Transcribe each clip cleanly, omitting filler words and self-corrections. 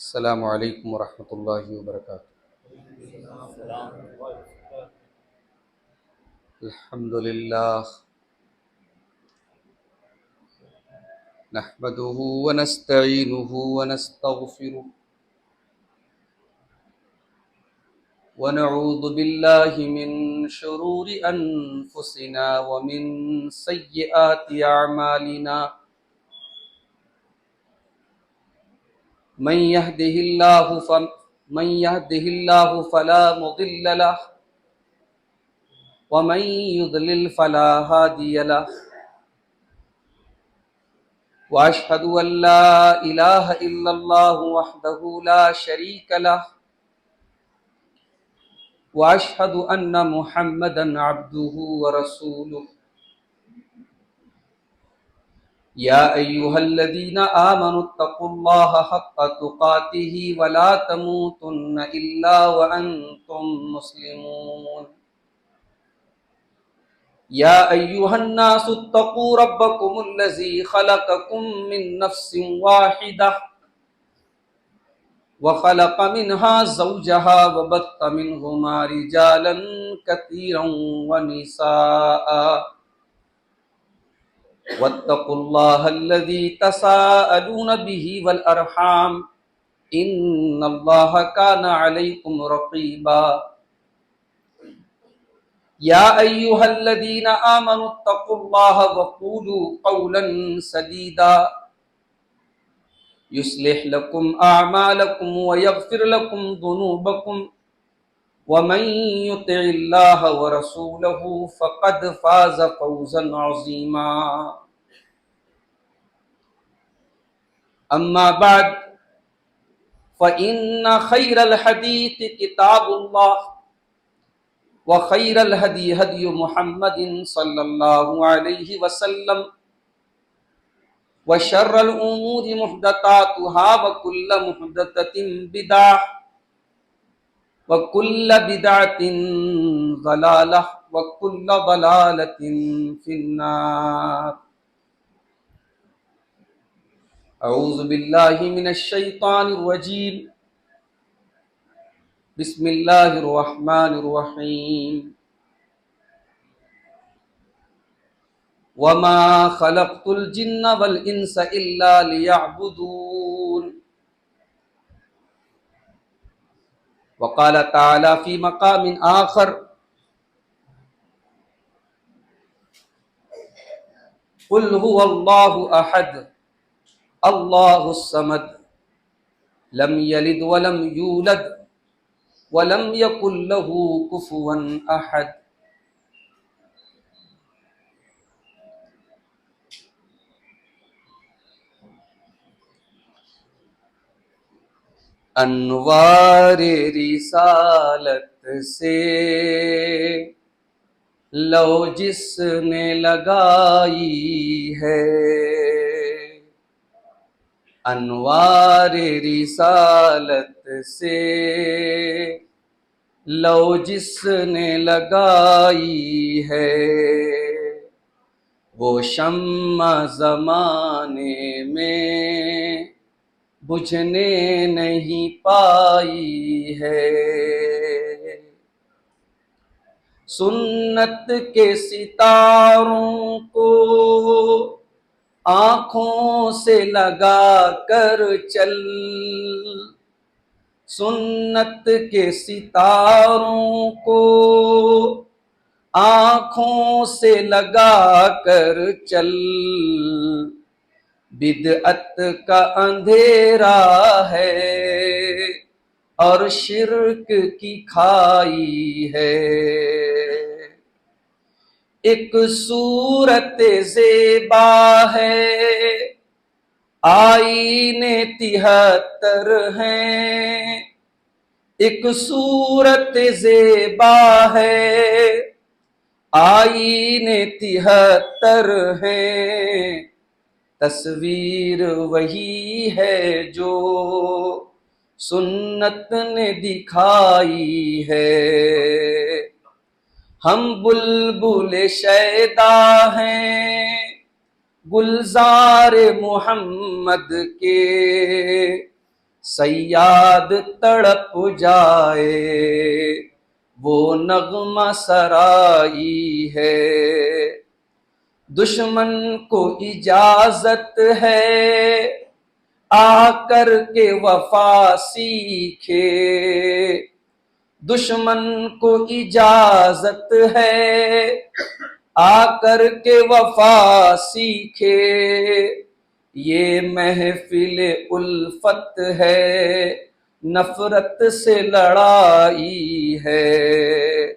السلام علیکم ورحمۃ اللہ وبرکاتہ۔ الحمد للہ نحمده ونستعینه ونستغفره ونعوذ باللہ من شرور انفسنا ومن سیئات اعمالنا من يهده الله فلا مضل له ومن يضلل فلا هادي له وأشهد أن لا إله إلا الله وحده لا شريك له وأشهد أن محمدا عبده ورسوله يا أيها الذين آمنوا اتقوا الله حق تقاته ولا تموتن إلا وأنتم مسلمون يا أيها الناس اتقوا ربكم الذي خلقكم من نفس واحدة وخلق منها زوجها وبث منهما رجالا كثيرا ونساء واتقوا الله الذي تساءلون به والأرحام إن الله كان عليكم رقيبا يا أيها الذين آمنوا اتقوا الله وقولوا قولا سديدا يصلح لكم أعمالكم ويغفر لكم ذنوبكم ومن يطع الله ورسوله فقد فاز فوزا عظيما أما بعد فإن خير الحديث كتاب الله وخير الهدي هدي محمد صلى الله عليه وسلم وشر الأمور محدثاتها وكل محدثة بدعة وكل بدعة ضلالة وكل ضلالة في النار أعوذ بالله من الشيطان الرجيم بسم الله الرحمن الرحيم وما خلقت الجن والإنس إلا ليعبدون وقال تعالى في مقام آخر قل هو الله أحد الله الصمد لم يلد ولم يولد ولم يكن له كفوا أحد۔ انوار رسالت سے لو جس نے لگائی ہے، انوار رسالت سے لو جس نے لگائی ہے، وہ شمع زمانے میں بجھنے نہیں پائی ہے۔ سنت کے ستاروں کو آنکھوں سے لگا کر چل، سنت کے ستاروں کو آنکھوں سے لگا کر چل، بدعت کا اندھیرا ہے اور شرک کی کھائی ہے۔ ایک صورت زیبا ہے، آئینے 73 ہیں، ایک صورت زیبا ہے، آئینے 73 ہیں، تصویر وہی ہے جو سنت نے دکھائی ہے۔ ہم بلبل شیدا ہیں گلزار محمد کے، صیاد تڑپ جائے وہ نغمہ سرائی ہے، دشمن کو اجازت ہے آ کر کے وفا سیکھے، دشمن کو اجازت ہے آ کر کے وفا سیکھے، یہ محفل الفت ہے نفرت سے لڑائی ہے،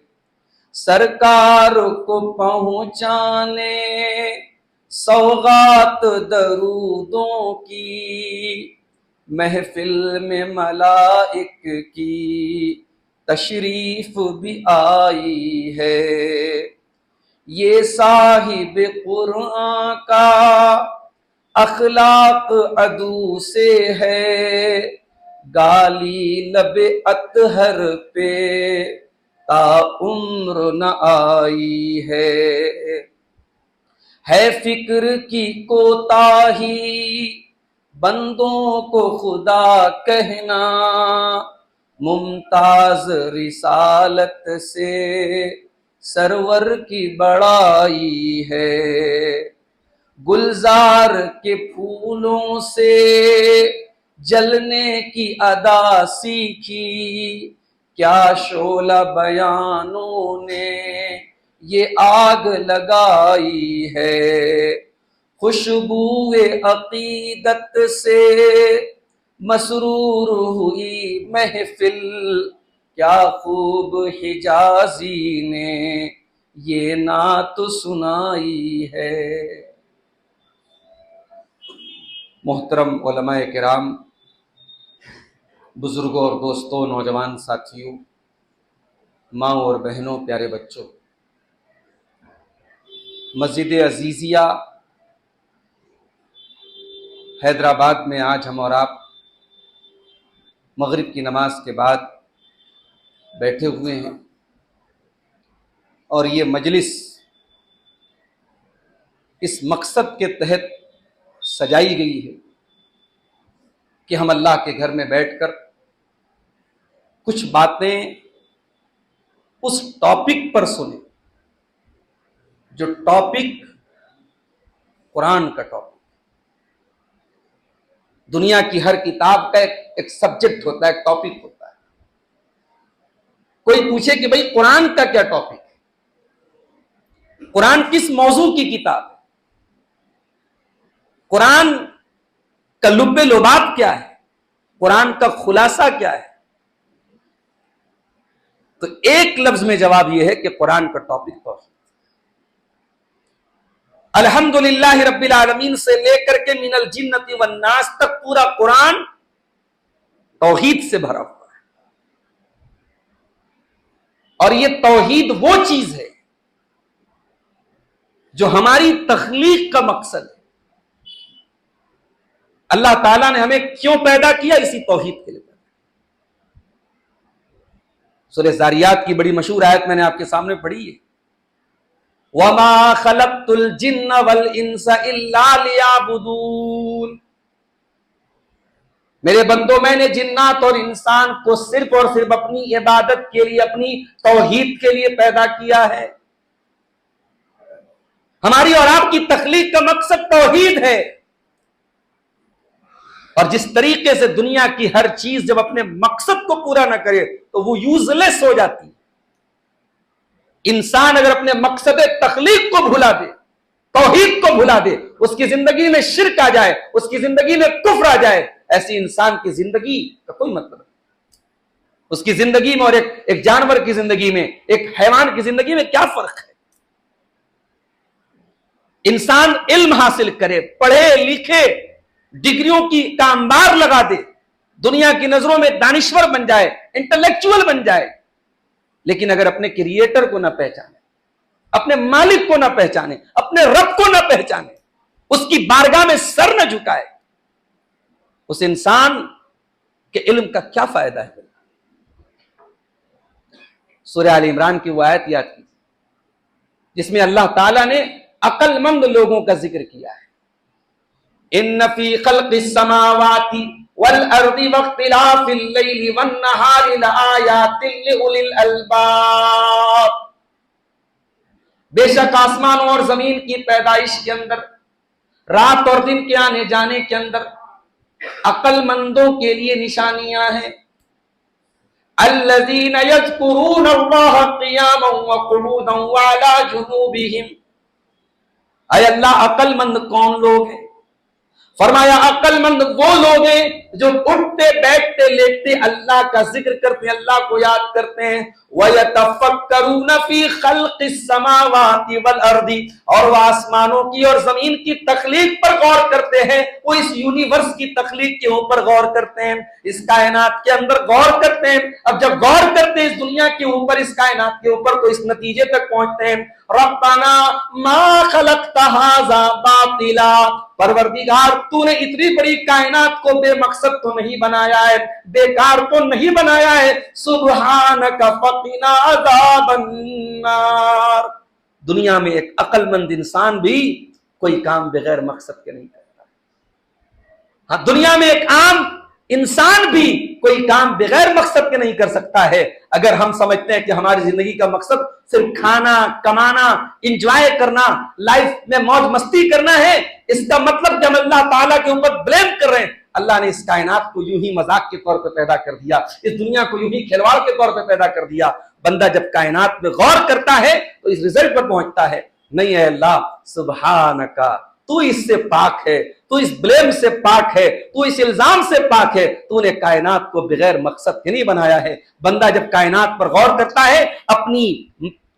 سرکار کو پہنچانے سوغات درودوں کی، محفل میں ملائک کی تشریف بھی آئی ہے، یہ صاحب قرآن کا اخلاق عدو سے ہے، گالی لب اطہر پہ تا عمر نہ آئی ہے فکر کی کوتاہی بندوں کو خدا کہنا، ممتاز رسالت سے سرور کی بڑائی ہے، گلزار کے پھولوں سے جلنے کی ادا سیکھی، کیا شعلہ بیانوں نے یہ آگ لگائی ہے، خوشبوئے عقیدت سے مسرور ہوئی محفل، کیا خوب حجازی نے یہ نعت سنائی ہے۔ محترم علماء کرام، بزرگوں اور دوستوں، نوجوان ساتھیوں، ماں اور بہنوں، پیارے بچوں، مسجد عزیزیہ حیدرآباد میں آج ہم اور آپ مغرب کی نماز کے بعد بیٹھے ہوئے ہیں، اور یہ مجلس اس مقصد کے تحت سجائی گئی ہے کہ ہم اللہ کے گھر میں بیٹھ کر کچھ باتیں اس ٹاپک پر سنیں جو ٹاپک قرآن کا ٹاپک۔ دنیا کی ہر کتاب کا ایک سبجیکٹ ہوتا ہے، ایک ٹاپک ہوتا ہے۔ کوئی پوچھے کہ بھئی قرآن کا کیا ٹاپک ہے، قرآن کس موضوع کی کتاب ہے، قرآن کا لب لباب کیا ہے، قرآن کا خلاصہ کیا ہے، تو ایک لفظ میں جواب یہ ہے کہ قرآن کا ٹاپک توحید۔ الحمدللہ رب العالمین سے لے کر کے من الجنۃ والناس تک پورا قرآن توحید سے بھرا ہوا ہے، اور یہ توحید وہ چیز ہے جو ہماری تخلیق کا مقصد ہے۔ اللہ تعالیٰ نے ہمیں کیوں پیدا کیا؟ اسی توحید کے لیے۔ سورہ ذاریات کی بڑی مشہور آیت میں نے آپ کے سامنے پڑھی ہے، وَمَا خَلَقْتُ الْجِنَّ وَالْإِنسَ إِلَّا لِيَعْبُدُونَ، میرے بندوں، میں نے جنات اور انسان کو صرف اور صرف اپنی عبادت کے لیے، اپنی توحید کے لیے پیدا کیا ہے۔ ہماری اور آپ کی تخلیق کا مقصد توحید ہے، اور جس طریقے سے دنیا کی ہر چیز جب اپنے مقصد کو پورا نہ کرے تو وہ یوز لیس ہو جاتی ہے۔ انسان اگر اپنے مقصد تخلیق کو بھلا دے، توحید کو بھلا دے، اس کی زندگی میں شرک آ جائے، اس کی زندگی میں کفر آ جائے، ایسی انسان کی زندگی کا کوئی مطلب نہیں۔ اس کی زندگی میں اور ایک جانور کی زندگی میں، ایک حیوان کی زندگی میں کیا فرق ہے؟ انسان علم حاصل کرے، پڑھے لکھے، ڈگریوں کی کامبار لگا دے، دنیا کی نظروں میں دانشور بن جائے، انٹلیکچوئل بن جائے، لیکن اگر اپنے کریٹر کو نہ پہچانے، اپنے مالک کو نہ پہچانے، اپنے رب کو نہ پہچانے، اس کی بارگاہ میں سر نہ جھکائے، اس انسان کے علم کا کیا فائدہ ہے؟ سورہ آل عمران کی وہ آیت یاد کی جس میں اللہ تعالیٰ نے عقل مند لوگوں کا ذکر کیا ہے، ان فی خلق السماوات والارض واختلاف اللیل والنہار لآیات لأولی الالباب، بے شک آسمانوں اور زمین کی پیدائش کے اندر، رات اور دن کے آنے جانے کے اندر عقل مندوں کے لیے نشانیاں ہیں۔ الذین یذکرون اللہ قیاما وقعودا وعلی جنوبہم، اے اللہ عقل مند کون لوگ ہیں؟ فرمایا عقل مند وہ لوگ ہیں جو اٹھتے بیٹھتے لیٹتے اللہ کا ذکر کرتے ہیں، اللہ کو یاد کرتے ہیں۔ وَيَتَفَكَّرُونَ فِي خَلْقِ السَّمَاوَاتِ وَالْأَرْضِ، اور وہ آسمانوں کی اور زمین کی تخلیق پر غور کرتے ہیں، وہ اس یونیورس کی تخلیق کے اوپر غور کرتے ہیں، اس کائنات کے اندر غور کرتے ہیں۔ اب جب غور کرتے ہیں اس دنیا کے اوپر، اس کائنات کے اوپر، تو اس نتیجے تک پہنچتے ہیں ربنا ما خلقت ھذا باطلا، پروردگار تو نے اتنی بڑی کائنات کو بے مقصد تو نہیں بنایا ہے، بیکار تو نہیں بنایا ہے، سبحانک فقنا عذاب النار۔ دنیا میں ایک عقل مند انسان بھی کوئی کام بغیر مقصد کے نہیں کرتا۔ ہاں، دنیا میں ایک عام انسان بھی کوئی کام بغیر مقصد کے نہیں کر سکتا ہے۔ اگر ہم سمجھتے ہیں کہ ہماری زندگی کا مقصد صرف کھانا، کمانا، انجوائے کرنا، لائف میں موج مستی کرنا ہے، اس کا مطلب کہ ہم اللہ تعالیٰ کے اوپر بلیم کر رہے ہیں۔ اللہ نے اس کائنات کو یوں ہی مذاق کے طور پہ پیدا کر دیا، اس دنیا کو یوں ہی کھلواڑ کے طور پہ پیدا کر دیا۔ بندہ جب کائنات میں غور کرتا ہے تو اس رزلٹ پر پہنچتا ہے، نہیں ہے اللہ سبحانکا، تو اس سے پاک ہے، تو اس بلیم سے پاک ہے، تو اس الزام سے پاک ہے، تو نے کائنات کو بغیر مقصد کے نہیں بنایا ہے۔ بندہ جب کائنات پر غور کرتا ہے، اپنی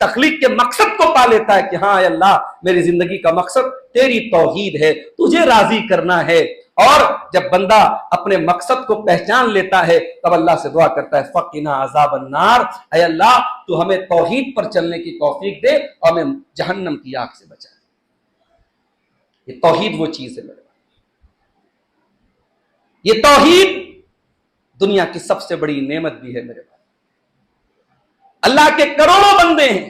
تخلیق کے مقصد کو پا لیتا ہے کہ ہاں اے اللہ میری زندگی کا مقصد تیری توحید ہے، تجھے راضی کرنا ہے۔ اور جب بندہ اپنے مقصد کو پہچان لیتا ہے تب اللہ سے دعا کرتا ہے فقنا عذاب النار، اے اللہ تو ہمیں توحید پر چلنے کی توفیق دے اور ہمیں جہنم کی آگ سے بچا۔ یہ توحید وہ چیز ہے میرے بھائی، یہ توحید دنیا کی سب سے بڑی نعمت بھی ہے میرے بھائی۔ اللہ کے کروڑوں بندے ہیں،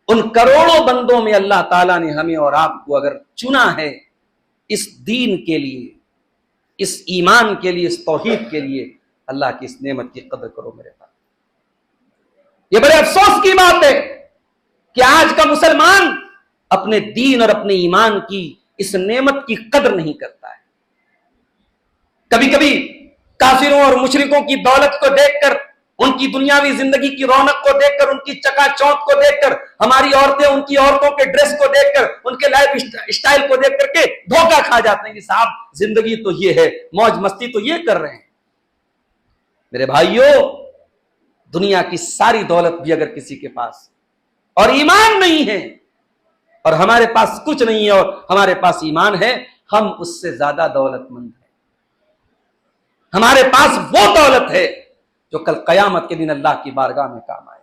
ان کروڑوں بندوں میں اللہ تعالیٰ نے ہمیں اور آپ کو اگر چنا ہے اس دین کے لیے، اس ایمان کے لیے، اس توحید کے لیے، اللہ کی اس نعمت کی قدر کرو میرے بھائی۔ یہ بڑے افسوس کی بات ہے کہ آج کا مسلمان اپنے دین اور اپنے ایمان کی اس نعمت کی قدر نہیں کرتا ہے۔ کبھی کبھی کافروں اور مشرکوں کی دولت کو دیکھ کر، ان کی دنیاوی زندگی کی رونق کو دیکھ کر، ان کی چکا چوند کو دیکھ کر، ہماری عورتیں ان کی عورتوں کے ڈریس کو دیکھ کر، ان کے لائف اسٹائل کو دیکھ کر کے دھوکہ کھا جاتے ہیں کہ صاحب زندگی تو یہ ہے، موج مستی تو یہ کر رہے ہیں۔ میرے بھائیوں، دنیا کی ساری دولت بھی اگر کسی کے پاس اور ایمان نہیں ہے، اور ہمارے پاس کچھ نہیں ہے اور ہمارے پاس ایمان ہے، ہم اس سے زیادہ دولت مند ہیں۔ ہمارے پاس وہ دولت ہے جو کل قیامت کے دن اللہ کی بارگاہ میں کام آئے۔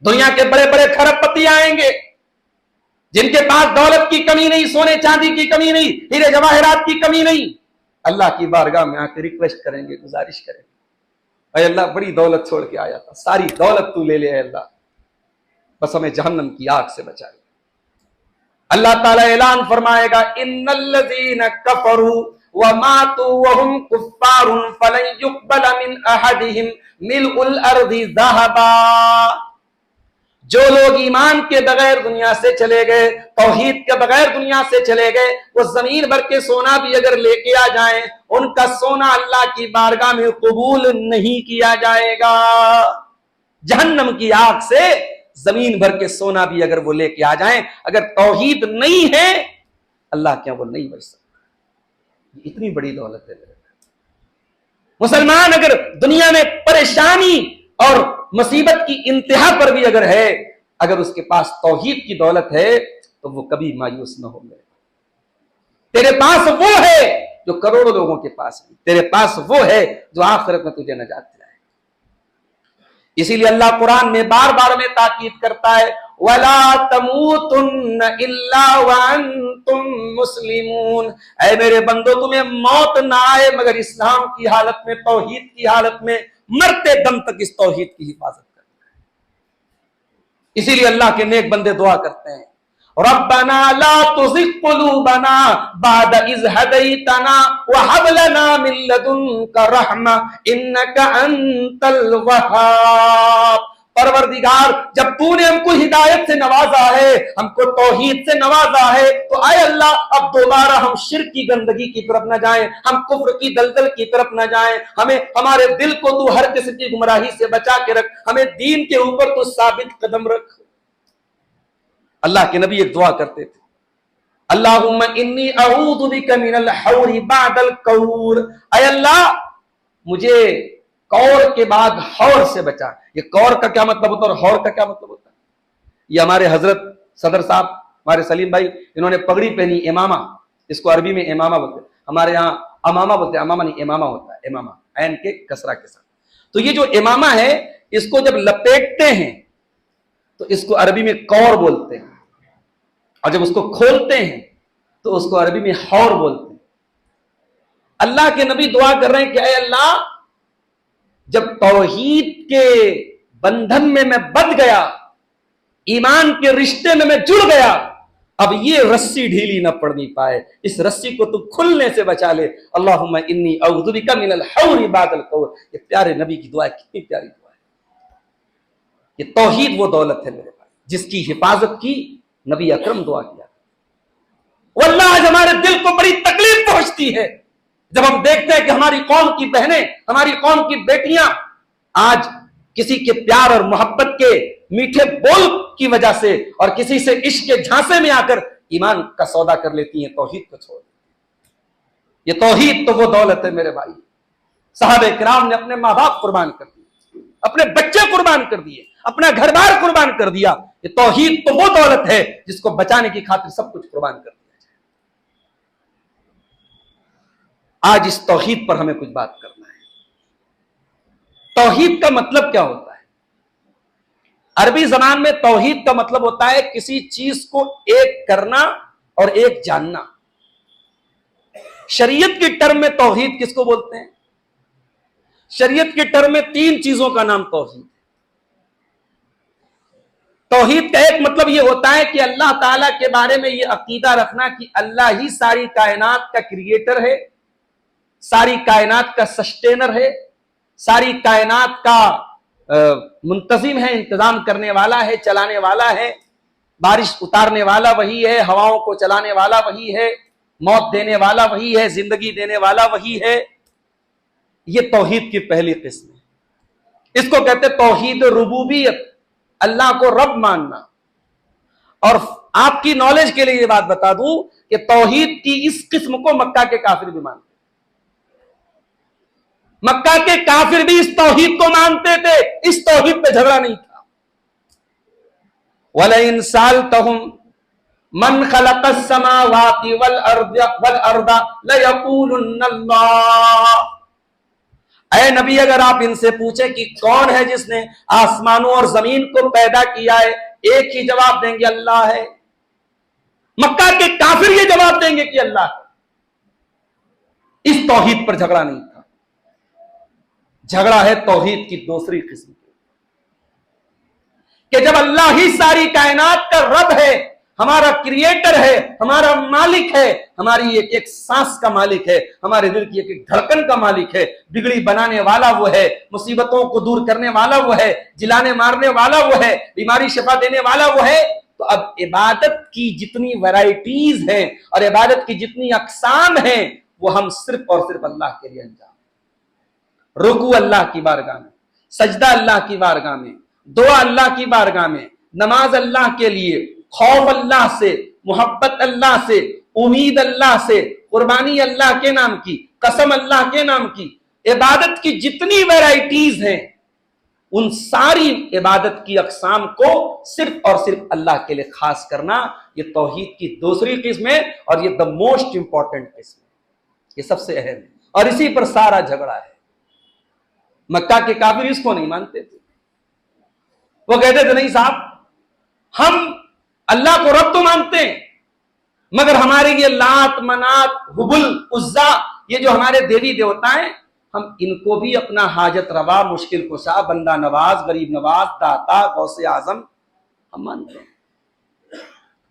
دنیا کے بڑے بڑے کھرب پتی آئیں گے جن کے پاس دولت کی کمی نہیں، سونے چاندی کی کمی نہیں، ہیرے جواہرات کی کمی نہیں، اللہ کی بارگاہ میں آ کے ریکویسٹ کریں گے، گزارش کریں گے، اے اللہ بڑی دولت چھوڑ کے آیا تھا، ساری دولت تو لے لے اے اللہ، بس ہمیں جہنم کی آگ سے بچائے۔ اللہ تعالیٰ اعلان فرمائے گا ان الذین کفروا وماتوا وهم کفار فلن يقبل من احدهم ملء الارض ذهبا، جو لوگ ایمان کے بغیر دنیا سے چلے گئے، توحید کے بغیر دنیا سے چلے گئے، وہ زمین بھر کے سونا بھی اگر لے کے آ جائیں، ان کا سونا اللہ کی بارگاہ میں قبول نہیں کیا جائے گا۔ جہنم کی آگ سے زمین بھر کے سونا بھی اگر وہ لے کے آ جائیں، اگر توحید نہیں ہے اللہ کیا وہ نہیں بچ سکتا۔ اتنی بڑی دولت ہے مسلمان، اگر دنیا میں پریشانی اور مصیبت کی انتہا پر بھی اگر ہے، اگر اس کے پاس توحید کی دولت ہے تو وہ کبھی مایوس نہ ہو۔ تیرے پاس وہ ہے جو کروڑوں لوگوں کے پاس نہیں، تیرے پاس وہ ہے جو آخرت میں تجھے نجات دلائے۔ اسی لیے اللہ قرآن میں بار بار میں تاکید کرتا ہے وَلَا تَمُوتُنَّ إِلَّا وَأَنْتُمْ مُسْلِمُونَ، اے میرے بندو تمہیں موت نہ آئے مگر اسلام کی حالت میں، توحید کی حالت میں، مرتے دم تک اس توحید کی حفاظت کرنا ہے۔ اسی لیے اللہ کے نیک بندے دعا کرتے ہیں ربنا لا تزغ قلوبنا بعد إذ هديتنا وهب لنا من لدنك رحمة إنك أنت الوهاب۔ پروردگار جب تو نے ہم کو ہدایت سے نوازا ہے، ہم کو توحید سے نوازا ہے، تو اے اللہ اب دوبارہ ہم شرک کی گندگی کی طرف نہ جائیں، ہم کفر کی دلدل کی طرف نہ جائیں، ہمیں ہمارے دل کو تو ہر قسم کی گمراہی سے بچا کے رکھ، ہمیں دین کے اوپر تو ثابت قدم رکھ۔ اللہ کے نبی ایک دعا کرتے تھے، اللہم انی اعوذ بک من الحور بعد القور، اے اللہ مجھے کور کے بعد حور سے بچا۔ یہ کور کا کیا مطلب ہوتا ہے اور حور کا کیا مطلب ہوتا ہے؟ یہ ہمارے حضرت صدر صاحب ہمارے سلیم بھائی انہوں نے پگڑی پہنی، امامہ، اس کو عربی میں امامہ بولتے ہیں، ہمارے یہاں امامہ بولتے ہیں، امامہ نہیں امامہ ہوتا ہے، امامہ عین کے کسرہ کے ساتھ۔ تو یہ جو امامہ ہے اس کو جب لپیٹتے ہیں تو اس کو عربی میں کور بولتے ہیں، اور جب اس کو کھولتے ہیں تو اس کو عربی میں حور بولتے ہیں۔ اللہ کے نبی دعا کر رہے ہیں کہ اے اللہ جب توحید کے بندھن میں میں بندھ گیا، ایمان کے رشتے میں جڑ گیا، اب یہ رسی ڈھیلی نہ پڑنی پائے، اس رسی کو تو کھلنے سے بچا لے۔ اللہم انی اعوذ بک من الحور بعد القور۔ یہ پیارے نبی کی دعا ہے، کتنی پیاری دعا ہے۔ یہ توحید وہ دولت ہے میرے بھائی جس کی حفاظت کی نبی اکرم دعا کیا۔ واللہ آج ہمارے دل کو بڑی تکلیف پہنچتی ہے جب ہم دیکھتے ہیں کہ ہماری قوم کی بہنیں، ہماری قوم کی بیٹیاں آج کسی کے پیار اور محبت کے میٹھے بول کی وجہ سے اور کسی سے عشق کے جھانسے میں آ کر ایمان کا سودا کر لیتی ہیں، توحید کو چھوڑ دیتی ہیں۔ یہ توحید تو وہ دولت ہے میرے بھائی، صحابہ کرام نے اپنے ماں باپ قربان کر دیے، اپنے بچے قربان کر دیے، اپنا گھر بار قربان کر دیا۔ یہ توحید تو وہ دولت ہے جس کو بچانے کی خاطر سب کچھ قربان کر دیا جائے۔ آج اس توحید پر ہمیں کچھ بات کرنا ہے۔ توحید کا مطلب کیا ہوتا ہے؟ عربی زبان میں توحید کا مطلب ہوتا ہے کسی چیز کو ایک کرنا اور ایک جاننا۔ شریعت کی ٹرم میں توحید کس کو بولتے ہیں؟ شریعت کی ٹرم میں 3 چیزوں کا نام توحید ہے۔ توحید کا ایک مطلب یہ ہوتا ہے کہ اللہ تعالیٰ کے بارے میں یہ عقیدہ رکھنا کہ اللہ ہی ساری کائنات کا کریٹر ہے، ساری کائنات کا سسٹینر ہے، ساری کائنات کا منتظم ہے، انتظام کرنے والا ہے، چلانے والا ہے، بارش اتارنے والا وہی ہے، ہواؤں کو چلانے والا وہی ہے، موت دینے والا وہی ہے، زندگی دینے والا وہی ہے۔ یہ توحید کی پہلی قسم ہے، اس کو کہتے ہیں توحید ربوبیت، اللہ کو رب ماننا۔ اور آپ کی نالج کے لیے یہ بات بتا دوں کہ توحید کی اس قسم کو مکہ کے کافر بھی مانتے، مکہ کے کافر بھی اس توحید کو مانتے تھے، اس توحید پہ جھگڑا نہیں تھا۔ وَلَئِن سَأَلْتَهُمْ مَنْ خَلَقَ السَّمَاوَاتِ وَالْأَرْضَ لَيَقُولُنَّ اللَّهُ۔ اے نبی اگر آپ ان سے پوچھیں کہ کون ہے جس نے آسمانوں اور زمین کو پیدا کیا ہے، ایک ہی جواب دیں گے اللہ ہے۔ مکہ کے کافر یہ جواب دیں گے کہ اللہ ہے۔ اس توحید پر جھگڑا نہیں تھا، جھگڑا ہے توحید کی دوسری قسم کہ جب اللہ ہی ساری کائنات کا رب ہے، ہمارا کریٹر ہے، ہمارا مالک ہے، ہماری ایک ایک سانس کا مالک ہے، ہمارے دل کی ایک ایک دھڑکن کا مالک ہے، بگڑی بنانے والا وہ ہے، مصیبتوں کو دور کرنے والا وہ ہے، جلانے مارنے والا وہ ہے، بیماری شفا دینے والا وہ ہے، تو اب عبادت کی جتنی ورائٹیز ہیں اور عبادت کی جتنی اقسام ہیں وہ ہم صرف اور صرف اللہ کے لیے انجام، رکوع اللہ کی بارگاہ میں، سجدہ اللہ کی بارگاہ میں، دعا اللہ کی بارگاہ میں، نماز اللہ کے لیے، خوف اللہ سے، محبت اللہ سے، امید اللہ سے، قربانی اللہ کے نام کی، قسم اللہ کے نام کی، عبادت کی جتنی ویرائٹیز ہیں ان ساری عبادت کی اقسام کو صرف اور صرف اللہ کے لیے خاص کرنا، یہ توحید کی دوسری قسم ہے اور یہ the most important قسم ہے، یہ سب سے اہم ہے، اور اسی پر سارا جھگڑا ہے۔ مکہ کے کافر اس کو نہیں مانتے تھے، وہ کہتے تھے نہیں صاحب ہم اللہ کو رب تو مانتے ہیں مگر ہمارے یہ لات منات حبل عزا یہ جو ہمارے دیوی دیوتا ہیں ہم ان کو بھی اپنا حاجت روا، مشکل کشا، بندہ نواز، غریب نواز، داتا، غوث اعظم ہم مانتے ہیں۔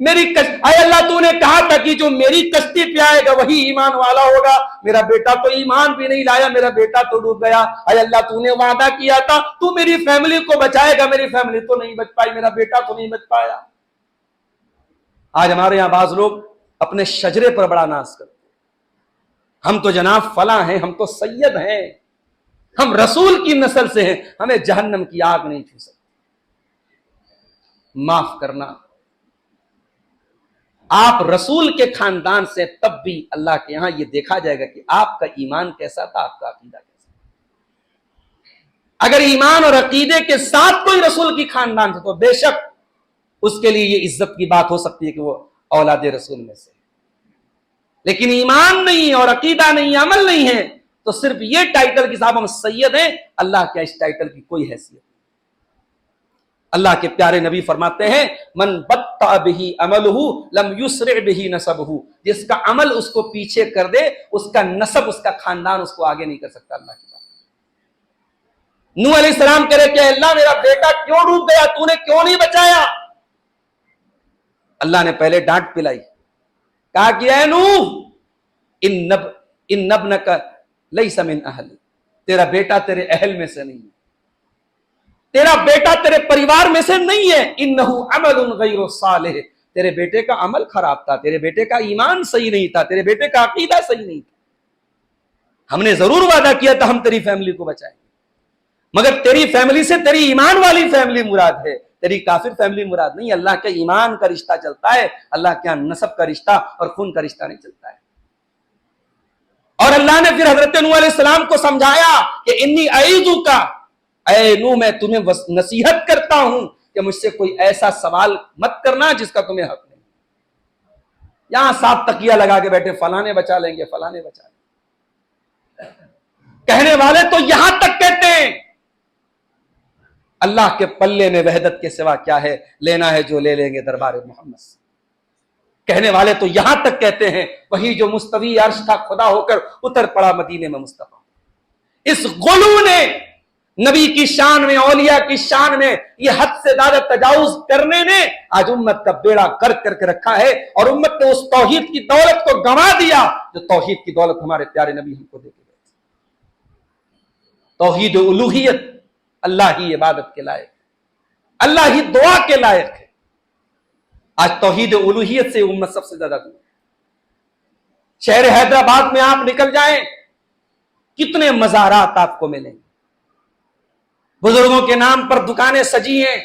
میری اے اللہ تو نے کہا تھا کہ جو میری کشتی پہ آئے گا وہی ایمان والا ہوگا، میرا بیٹا تو ایمان بھی نہیں لایا، میرا بیٹا تو ڈوب گیا۔ اے اللہ تو نے وعدہ کیا تھا تو میری فیملی کو بچائے گا، میری فیملی تو نہیں بچ پائی، میرا بیٹا تو نہیں بچ پایا۔ آج ہمارے یہاں بعض لوگ اپنے شجرے پر بڑا ناز کرتے ہیں، ہم تو جناب فلاں ہیں، ہم تو سید ہیں، ہم رسول کی نسل سے ہیں، ہمیں جہنم کی آگ نہیں چھو سکتی۔ معاف کرنا، آپ رسول کے خاندان سے، تب بھی اللہ کے یہاں یہ دیکھا جائے گا کہ آپ کا ایمان کیسا تھا، آپ کا عقیدہ کیسا تھا۔ اگر ایمان اور عقیدے کے ساتھ کوئی رسول کی خاندان سے، تو بے شک اس کے لیے یہ عزت کی بات ہو سکتی ہے کہ وہ اولاد رسول میں سے، لیکن ایمان نہیں اور عقیدہ نہیں، عمل نہیں ہے، تو صرف یہ ٹائٹل کہ صاحب ہم سید ہیں، اللہ کیا اس ٹائٹل کی کوئی حیثیت نہیں۔ اللہ کے پیارے نبی فرماتے ہیں من بطأ بہ عملہ لم یسرع بہ نسبہ، جس کا عمل اس کو پیچھے کر دے، اس کا نسب، اس کا خاندان اس کو آگے نہیں کر سکتا۔ اللہ کی بات، نوح علیہ السلام کہہ رہے کہ اللہ میرا بیٹا کیوں ڈوب گیا، تو نے کیوں نہیں بچایا؟ اللہ نے پہلے ڈانٹ پلائی، کہا کہ اے نوح ان ابنک لیس من اہل، تیرا بیٹا تیرے اہل میں سے نہیں ہے، تیرا بیٹا تیرے پریوار میں سے نہیں ہے، انہ عمل غیر صالح، تیرے بیٹے کا عمل خراب تھا، تیرے بیٹے کا ایمان صحیح نہیں تھا، تیرے بیٹے کا عقیدہ صحیح نہیں تھا۔ ہم نے ضرور وعدہ کیا تھا ہم تیری فیملی کو بچائیں گے، مگر تیری فیملی سے تیری ایمان والی فیملی مراد ہے، تیری کافر فیملی مراد نہیں۔ اللہ کے ایمان کا رشتہ چلتا ہے، اللہ کے نسب کا رشتہ اور خون کا رشتہ نہیں چلتا ہے۔ اور اللہ نے پھر حضرت نوح علیہ السلام کو سمجھایا کہ انی اعیذک، اے نوح میں تمہیں نصیحت کرتا ہوں کہ مجھ سے کوئی ایسا سوال مت کرنا جس کا تمہیں حق نہیں۔ یہاں 7 تکیہ لگا کے بیٹھے، فلانے بچا لیں گے، فلانے بچا لیں گے، کہنے والے تو یہاں تک کہتے ہیں اللہ کے پلے میں وحدت کے سوا کیا ہے، لینا ہے جو لے لیں گے دربار محمد سے۔ کہنے والے تو یہاں تک کہتے ہیں وہی جو مستوی عرش تھا خدا ہو کر اتر پڑا مدینے میں مصطفیٰ۔ اس غلو نے نبی کی شان میں، اولیاء کی شان میں یہ حد سے زیادہ تجاوز کرنے نے آج امت کا بیڑا غرق کر کے رکھا ہے، اور امت نے اس توحید کی دولت کو گنوا دیا جو توحید کی دولت ہمارے پیارے نبی ہم کو دے کے گئے۔ توحید الوہیت، اللہ ہی عبادت کے لائق ہے، اللہ ہی دعا کے لائق ہے۔ آج توحید الوہیت سے امت سب سے زیادہ دور ہے۔ شہر حیدرآباد میں آپ نکل جائیں، کتنے مزارات آپ کو ملیں گے، بزرگوں کے نام پر دکانیں سجی ہیں،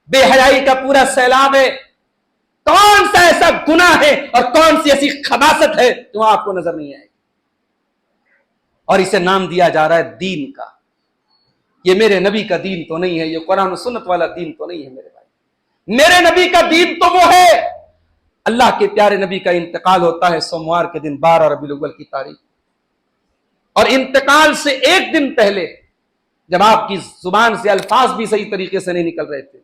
بے حیائی کا پورا سیلاب ہے۔ کون سا ایسا گناہ ہے اور کون سی ایسی خباثت ہے جو آپ کو نظر نہیں آئے گی، اور اسے نام دیا جا رہا ہے دین کا۔ یہ میرے نبی کا دین تو نہیں ہے، یہ قرآن و سنت والا دین تو نہیں ہے میرے بھائی۔ میرے نبی کا دین تو وہ ہے، اللہ کے پیارے نبی کا انتقال ہوتا ہے سوموار کے دن 12 ربیع الاول کی تاریخ، اور انتقال سے ایک دن پہلے جب آپ کی زبان سے الفاظ بھی صحیح طریقے سے نہیں نکل رہے تھے،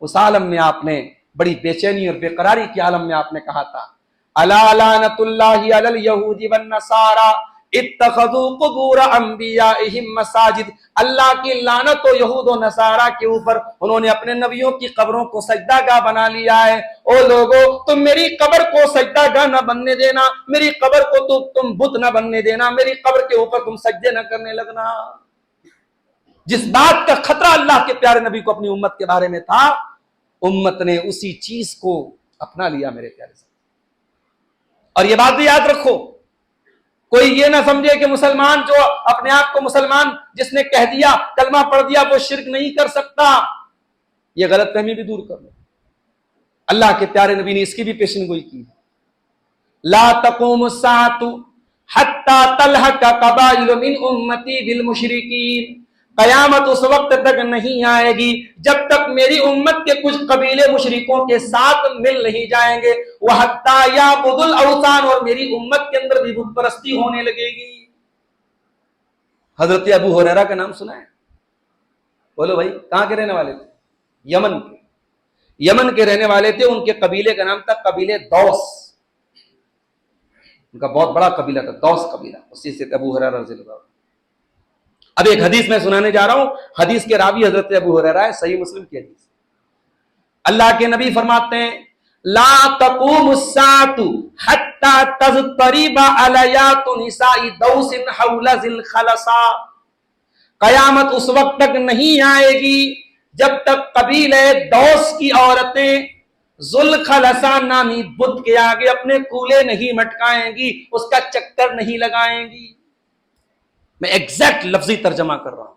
اس عالم میں آپ نے بڑی بے چینی اور بے قراری کے عالم میں آپ نے کہا تھا الا لعنت اللہ علی الیہود والنصارى اتخذوا قبور انبیائہم مساجد، اللہ کی لعنت ہو یہود و نصارہ کے اوپر، انہوں نے اپنے نبیوں کی قبروں کو سجدہ گاہ بنا لیا ہے۔ او لوگو، تم میری قبر کو سجدہ گاہ نہ بننے دینا، میری قبر کو تم بت نہ بننے دینا، میری قبر کے اوپر تم سجدے نہ کرنے لگنا۔ جس بات کا خطرہ اللہ کے پیارے نبی کو اپنی امت کے بارے میں تھا، امت نے اسی چیز کو اپنا لیا میرے پیارے سے۔ اور یہ بات بھی یاد رکھو، کوئی یہ نہ سمجھے کہ مسلمان جو اپنے آپ کو مسلمان جس نے کہہ دیا، کلمہ پڑھ دیا، وہ شرک نہیں کر سکتا، یہ غلط فہمی بھی دور کر لو۔ اللہ کے پیارے نبی نے اس کی بھی پیشن گوئی کی، لا تقوم الساعۃ حتی تلحق قبائل من امتی بالمشرکین، قیامت اس وقت تک نہیں آئے گی جب تک میری امت کے کچھ قبیلے مشرکوں کے ساتھ مل نہیں جائیں گے، وَحَتَّى يَعْبُدُ الْأَوْثَانَ، اور میری امت کے اندر بھی بت پرستی ہونے لگے گی۔ حضرت ابو ہریرہ کا نام سنا ہے؟ بولو بھائی، کہاں کے رہنے والے تھے؟ یمن کے، یمن کے رہنے والے تھے، ان کے قبیلے کا نام تھا قبیلے دوس، ان کا بہت بڑا قبیلہ تھا، دوس قبیلہ، اسی سے ابو ہریرہ رضی اللہ عنہ۔ اب ایک حدیث میں سنانے جا رہا ہوں، حدیث کے راوی حضرت ابو ہریرہ ہے، صحیح مسلم کی حدیث۔ اللہ کے نبی فرماتے ہیں لا تقوم الساعۃ حتی تضطرب علیات نساء دوس حول ذی الخلصاء، قیامت اس وقت تک نہیں آئے گی جب تک قبیلہ دوس کی عورتیں ذوالخلصاء نامی بت کے آگے اپنے کولے نہیں مٹکائیں گی، اس کا چکر نہیں لگائیں گی۔ میں ایگزیکٹ لفظی ترجمہ کر رہا ہوں،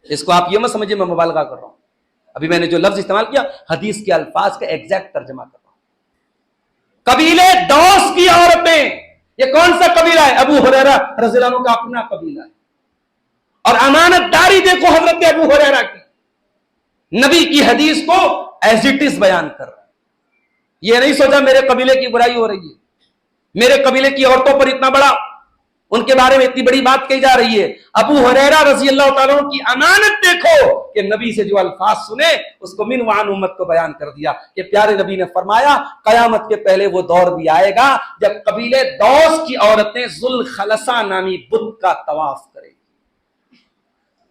اس کو آپ یہ مت سمجھے میں مبالغہ کر رہا ہوں، ابھی میں نے جو لفظ استعمال کیا حدیث کے الفاظ کا ایگزیکٹ ترجمہ کر رہا ہوں۔ قبیلے دوس کی عورتیں، یہ کون سا قبیلہ ہے؟ ابو ہریرہ رضی اللہ عنہ کا اپنا قبیلہ ہے، اور امانت داری دیکھو حضرت ابو ہریرہ کی، نبی کی حدیث کو ایز اٹ از بیان کر رہا ہے۔ یہ نہیں سوچا میرے قبیلے کی برائی ہو رہی ہے، میرے قبیلے کی عورتوں پر اتنا بڑا، ان کے بارے میں اتنی بڑی بات کہی جا رہی ہے۔ ابو ہریرہ رضی اللہ تعالیٰ عنہ کی امانت دیکھو کہ نبی سے جو الفاظ سنے اس کو من وعن امت کو بیان کر دیا کہ پیارے نبی نے فرمایا قیامت کے پہلے وہ دور بھی آئے گا جب قبیلے دوس کی عورتیں ذوالخلصاء نامی بت کا طواف کریں گی،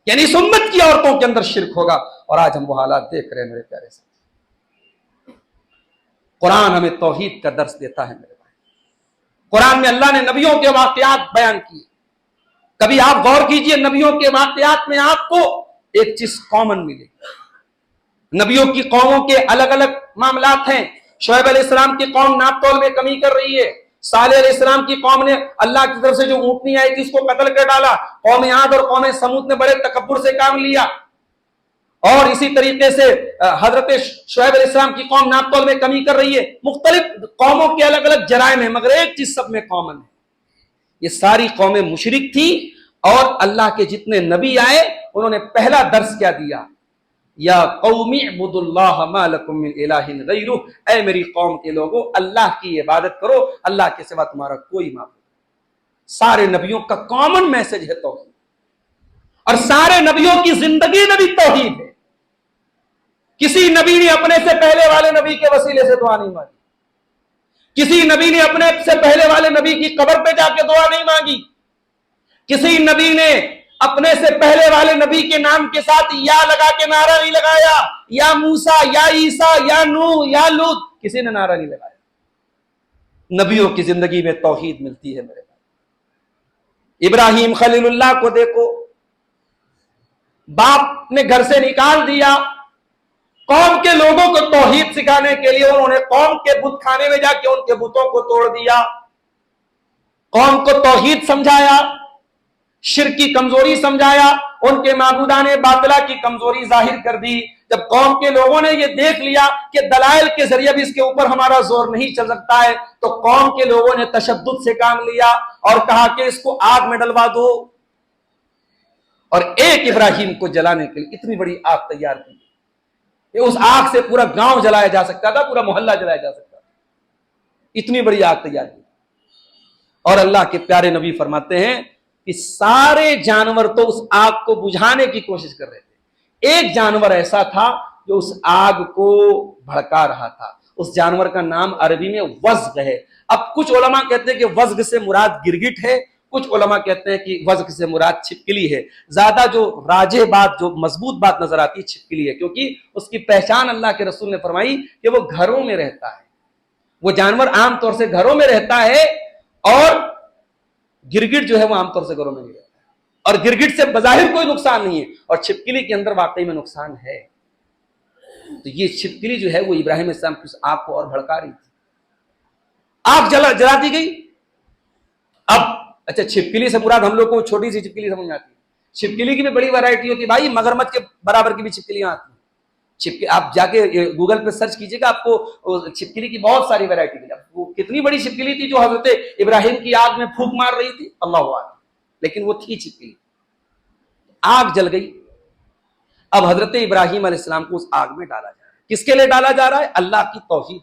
یعنی اس امت کی عورتوں کے اندر شرک ہوگا، اور آج ہم وہ حالات دیکھ رہے ہیں میرے پیارے سے۔ قرآن ہمیں توحید کا درس دیتا ہے میرے بھائی، قرآن میں اللہ نے نبیوں کے واقعات بیان کیے، کبھی آپ غور کیجئے نبیوں کے واقعات میں آپ کو ایک چیز کامن ملے گی۔ نبیوں کی قوموں کے الگ الگ معاملات ہیں، شعیب علیہ السلام کی قوم ناپ تول میں کمی کر رہی ہے، صالح علیہ السلام کی قوم نے اللہ کی طرف سے جو اونٹنی آئی تھی اس کو قتل کر ڈالا، قوم عاد اور قوم سمود نے بڑے تکبر سے کام لیا، اور اسی طریقے سے حضرت شعیب علیہ السلام کی قوم ناپ تول میں کمی کر رہی ہے۔ مختلف قوموں کے الگ الگ جرائم ہیں، مگر ایک چیز سب میں کامن ہے، یہ ساری قومیں مشرک تھی، اور اللہ کے جتنے نبی آئے انہوں نے پہلا درس کیا دیا؟ یا قوم اعبدوا اللہ ما لکم من الہ غیرہ، اے میری قوم کے لوگوں اللہ کی عبادت کرو، اللہ کے سوا تمہارا کوئی معبود نہیں۔ سارے نبیوں کا کامن میسج ہے توحید، اور سارے نبیوں کی زندگی میں بھی توحید ہے۔ کسی نبی نے اپنے سے پہلے والے نبی کے وسیلے سے دعا نہیں مانگی، کسی نبی نے اپنے سے پہلے والے نبی کی قبر پہ جا کے دعا نہیں مانگی، کسی نبی نے اپنے سے پہلے والے نبی کے نام کے ساتھ یا لگا کے نعرہ نہیں لگایا، یا موسیٰ یا عیسیٰ یا نوح یا لوط، کسی نے نعرہ نہیں لگایا۔ نبیوں کی زندگی میں توحید ملتی ہے میرے بھائی۔ ابراہیم خلیل اللہ کو دیکھو، باپ نے گھر سے نکال دیا، قوم کے لوگوں کو توحید سکھانے کے لیے انہوں نے قوم کے بت خانے میں جا کے ان کے بتوں کو توڑ دیا، قوم کو توحید سمجھایا، شرک کی کمزوری سمجھایا، ان کے معبودان باطلہ کی کمزوری ظاہر کر دی۔ جب قوم کے لوگوں نے یہ دیکھ لیا کہ دلائل کے ذریعے بھی اس کے اوپر ہمارا زور نہیں چل سکتا ہے، تو قوم کے لوگوں نے تشدد سے کام لیا اور کہا کہ اس کو آگ میں ڈلوا دو، اور ایک ابراہیم کو جلانے کے لیے اتنی بڑی آگ تیار کی کہ اس آگ سے پورا گاؤں جلایا جا سکتا تھا، پورا محلہ جلایا جا سکتا تھا، اتنی بڑی آگ تیار کی۔ اور اللہ کے پیارے نبی فرماتے ہیں کہ سارے جانور تو اس آگ کو بجھانے کی کوشش کر رہے تھے، ایک جانور ایسا تھا جو اس آگ کو بھڑکا رہا تھا، اس جانور کا نام عربی میں وزغ ہے۔ اب کچھ علماء کہتے ہیں کہ وزغ سے مراد گرگٹ ہے، کچھ علماء کہتے ہیں کہ وزغ سے مراد چھپکلی ہے۔ زیادہ جو راجح بات، جو مضبوط بات نظر آتی ہے چھپکلی ہے، کیونکہ اس کی پہچان اللہ کے رسول نے فرمائی کہ وہ گھروں میں رہتا ہے، وہ جانور عام طور سے گھروں میں رہتا ہے، اور گرگٹ جو ہے وہ عام طور سے گھروں میں نہیں رہتا ہے، اور گرگٹ سے بظاہر کوئی نقصان نہیں ہے، اور چھپکلی کے اندر واقعی میں نقصان ہے۔ تو یہ چھپکلی جو ہے وہ ابراہیم علیہ السلام کی اس آگ کو اور بھڑکا رہی تھی، آگ جلا دی گئی۔ اب اچھا چھپکلی سے مراد ہم لوگ کو چھوٹی سی چھپکلی سمجھ آتی ہے، چھپکلی کی بھی بڑی ویرائٹی ہوتی ہے بھائی، مگرمچھ کے برابر کی بھی چھپکلیاں آتی ہیں۔ آپ جا کے گوگل پہ سرچ کیجئے گا، آپ کو چھپکلی کی بہت ساری ویرائٹی ملے گی۔ وہ کتنی بڑی چھپکلی تھی جو حضرت ابراہیم کی آگ میں پھونک مار رہی تھی، اللہ اعلم، لیکن وہ تھی چھپکلی۔ آگ جل گئی، اب حضرت ابراہیم علیہ السلام کو اس آگ میں ڈالا جا رہا ہے، کس کے لیے ڈالا جا رہا ہے؟ اللہ کی توحید۔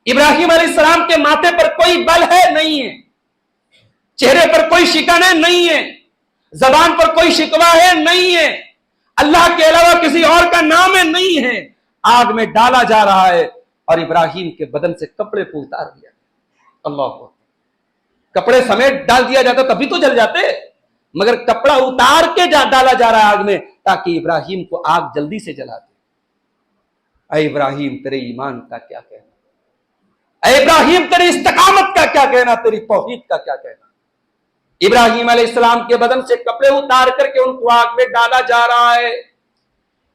ابراہیم علیہ السلام کے ماتھے پر کوئی بل ہے نہیں ہے، چہرے پر کوئی شکن ہے نہیں ہے، زبان پر کوئی شکوہ ہے نہیں ہے، اللہ کے علاوہ کسی اور کا نام ہے نہیں ہے، آگ میں ڈالا جا رہا ہے، اور ابراہیم کے بدن سے کپڑے کو اتار دیا۔ اللہ کو کپڑے سمیت ڈال دیا جاتا تبھی تو جل جاتے، مگر کپڑا اتار کے ڈالا جا رہا ہے آگ میں تاکہ ابراہیم کو آگ جلدی سے جلا دے۔ اے ابراہیم تیرے ایمان کا کیا کہنا، اے ابراہیم تیری استقامت کا کیا کہنا، تیری توحید کا کیا کہنا۔ ابراہیم علیہ السلام کے بدن سے کپڑے اتار کر کے ان کو آگ میں ڈالا جا رہا ہے۔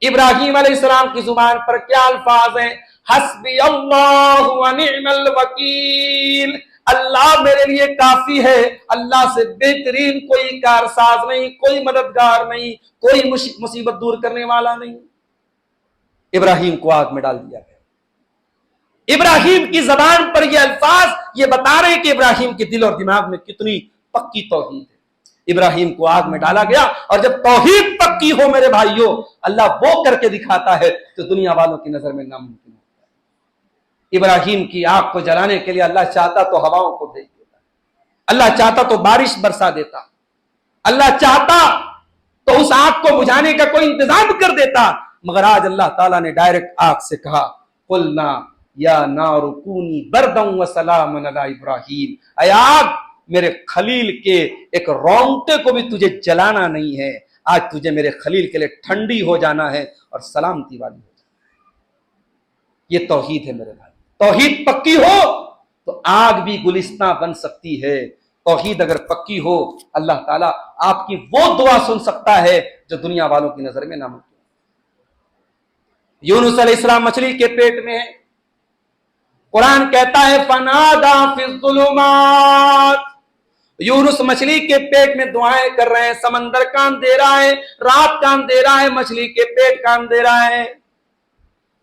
ابراہیم علیہ السلام کی زبان پر کیا الفاظ ہیں؟ حسبی اللہ و نعم الوکیل، اللہ میرے لیے کافی ہے، اللہ سے بہترین کوئی کارساز نہیں، کوئی مددگار نہیں، کوئی مصیبت دور کرنے والا نہیں۔ ابراہیم کو آگ میں ڈال دیا گیا۔ ابراہیم کی زبان پر یہ الفاظ یہ بتا رہے ہیں کہ ابراہیم کے دل اور دماغ میں کتنی پکی توحید ہے۔ ابراہیم کو آگ میں ڈالا گیا، اور جب توحید پکی ہو میرے بھائیوں، اللہ وہ کر کے دکھاتا ہے تو دنیا والوں کی نظر میں ناممکن ہوتا ہے۔ ابراہیم کی آگ کو جلانے کے لیے اللہ چاہتا تو ہواؤں کو بھیج دیتا، اللہ چاہتا تو بارش برسا دیتا، اللہ چاہتا تو اس آگ کو بجھانے کا کوئی انتظام کر دیتا، مگر آج اللہ تعالیٰ نے ڈائریکٹ آگ سے کہا قلنا یا نار کونی بردا وسلاما علی ابراہیم، اے آگ میرے خلیل کے ایک رونگٹے کو بھی تجھے جلانا نہیں ہے، آج تجھے میرے خلیل کے لیے ٹھنڈی ہو جانا ہے اور سلامتی والی ہو جانا ہے۔ یہ توحید ہے میرے بھائی، توحید پکی ہو تو آگ بھی گلستان بن سکتی ہے۔ توحید اگر پکی ہو، اللہ تعالیٰ آپ کی وہ دعا سن سکتا ہے جو دنیا والوں کی نظر میں ناممکن۔ یونس علیہ السلام مچھلی کے پیٹ میں ہے، قرآن کہتا ہے فنادا فی الظلمات، یونس مچھلی کے پیٹ میں دعائیں کر رہے ہیں، سمندر کان دے رہا ہے، رات کان دے رہا ہے، مچھلی کے پیٹ کان دے رہا ہے۔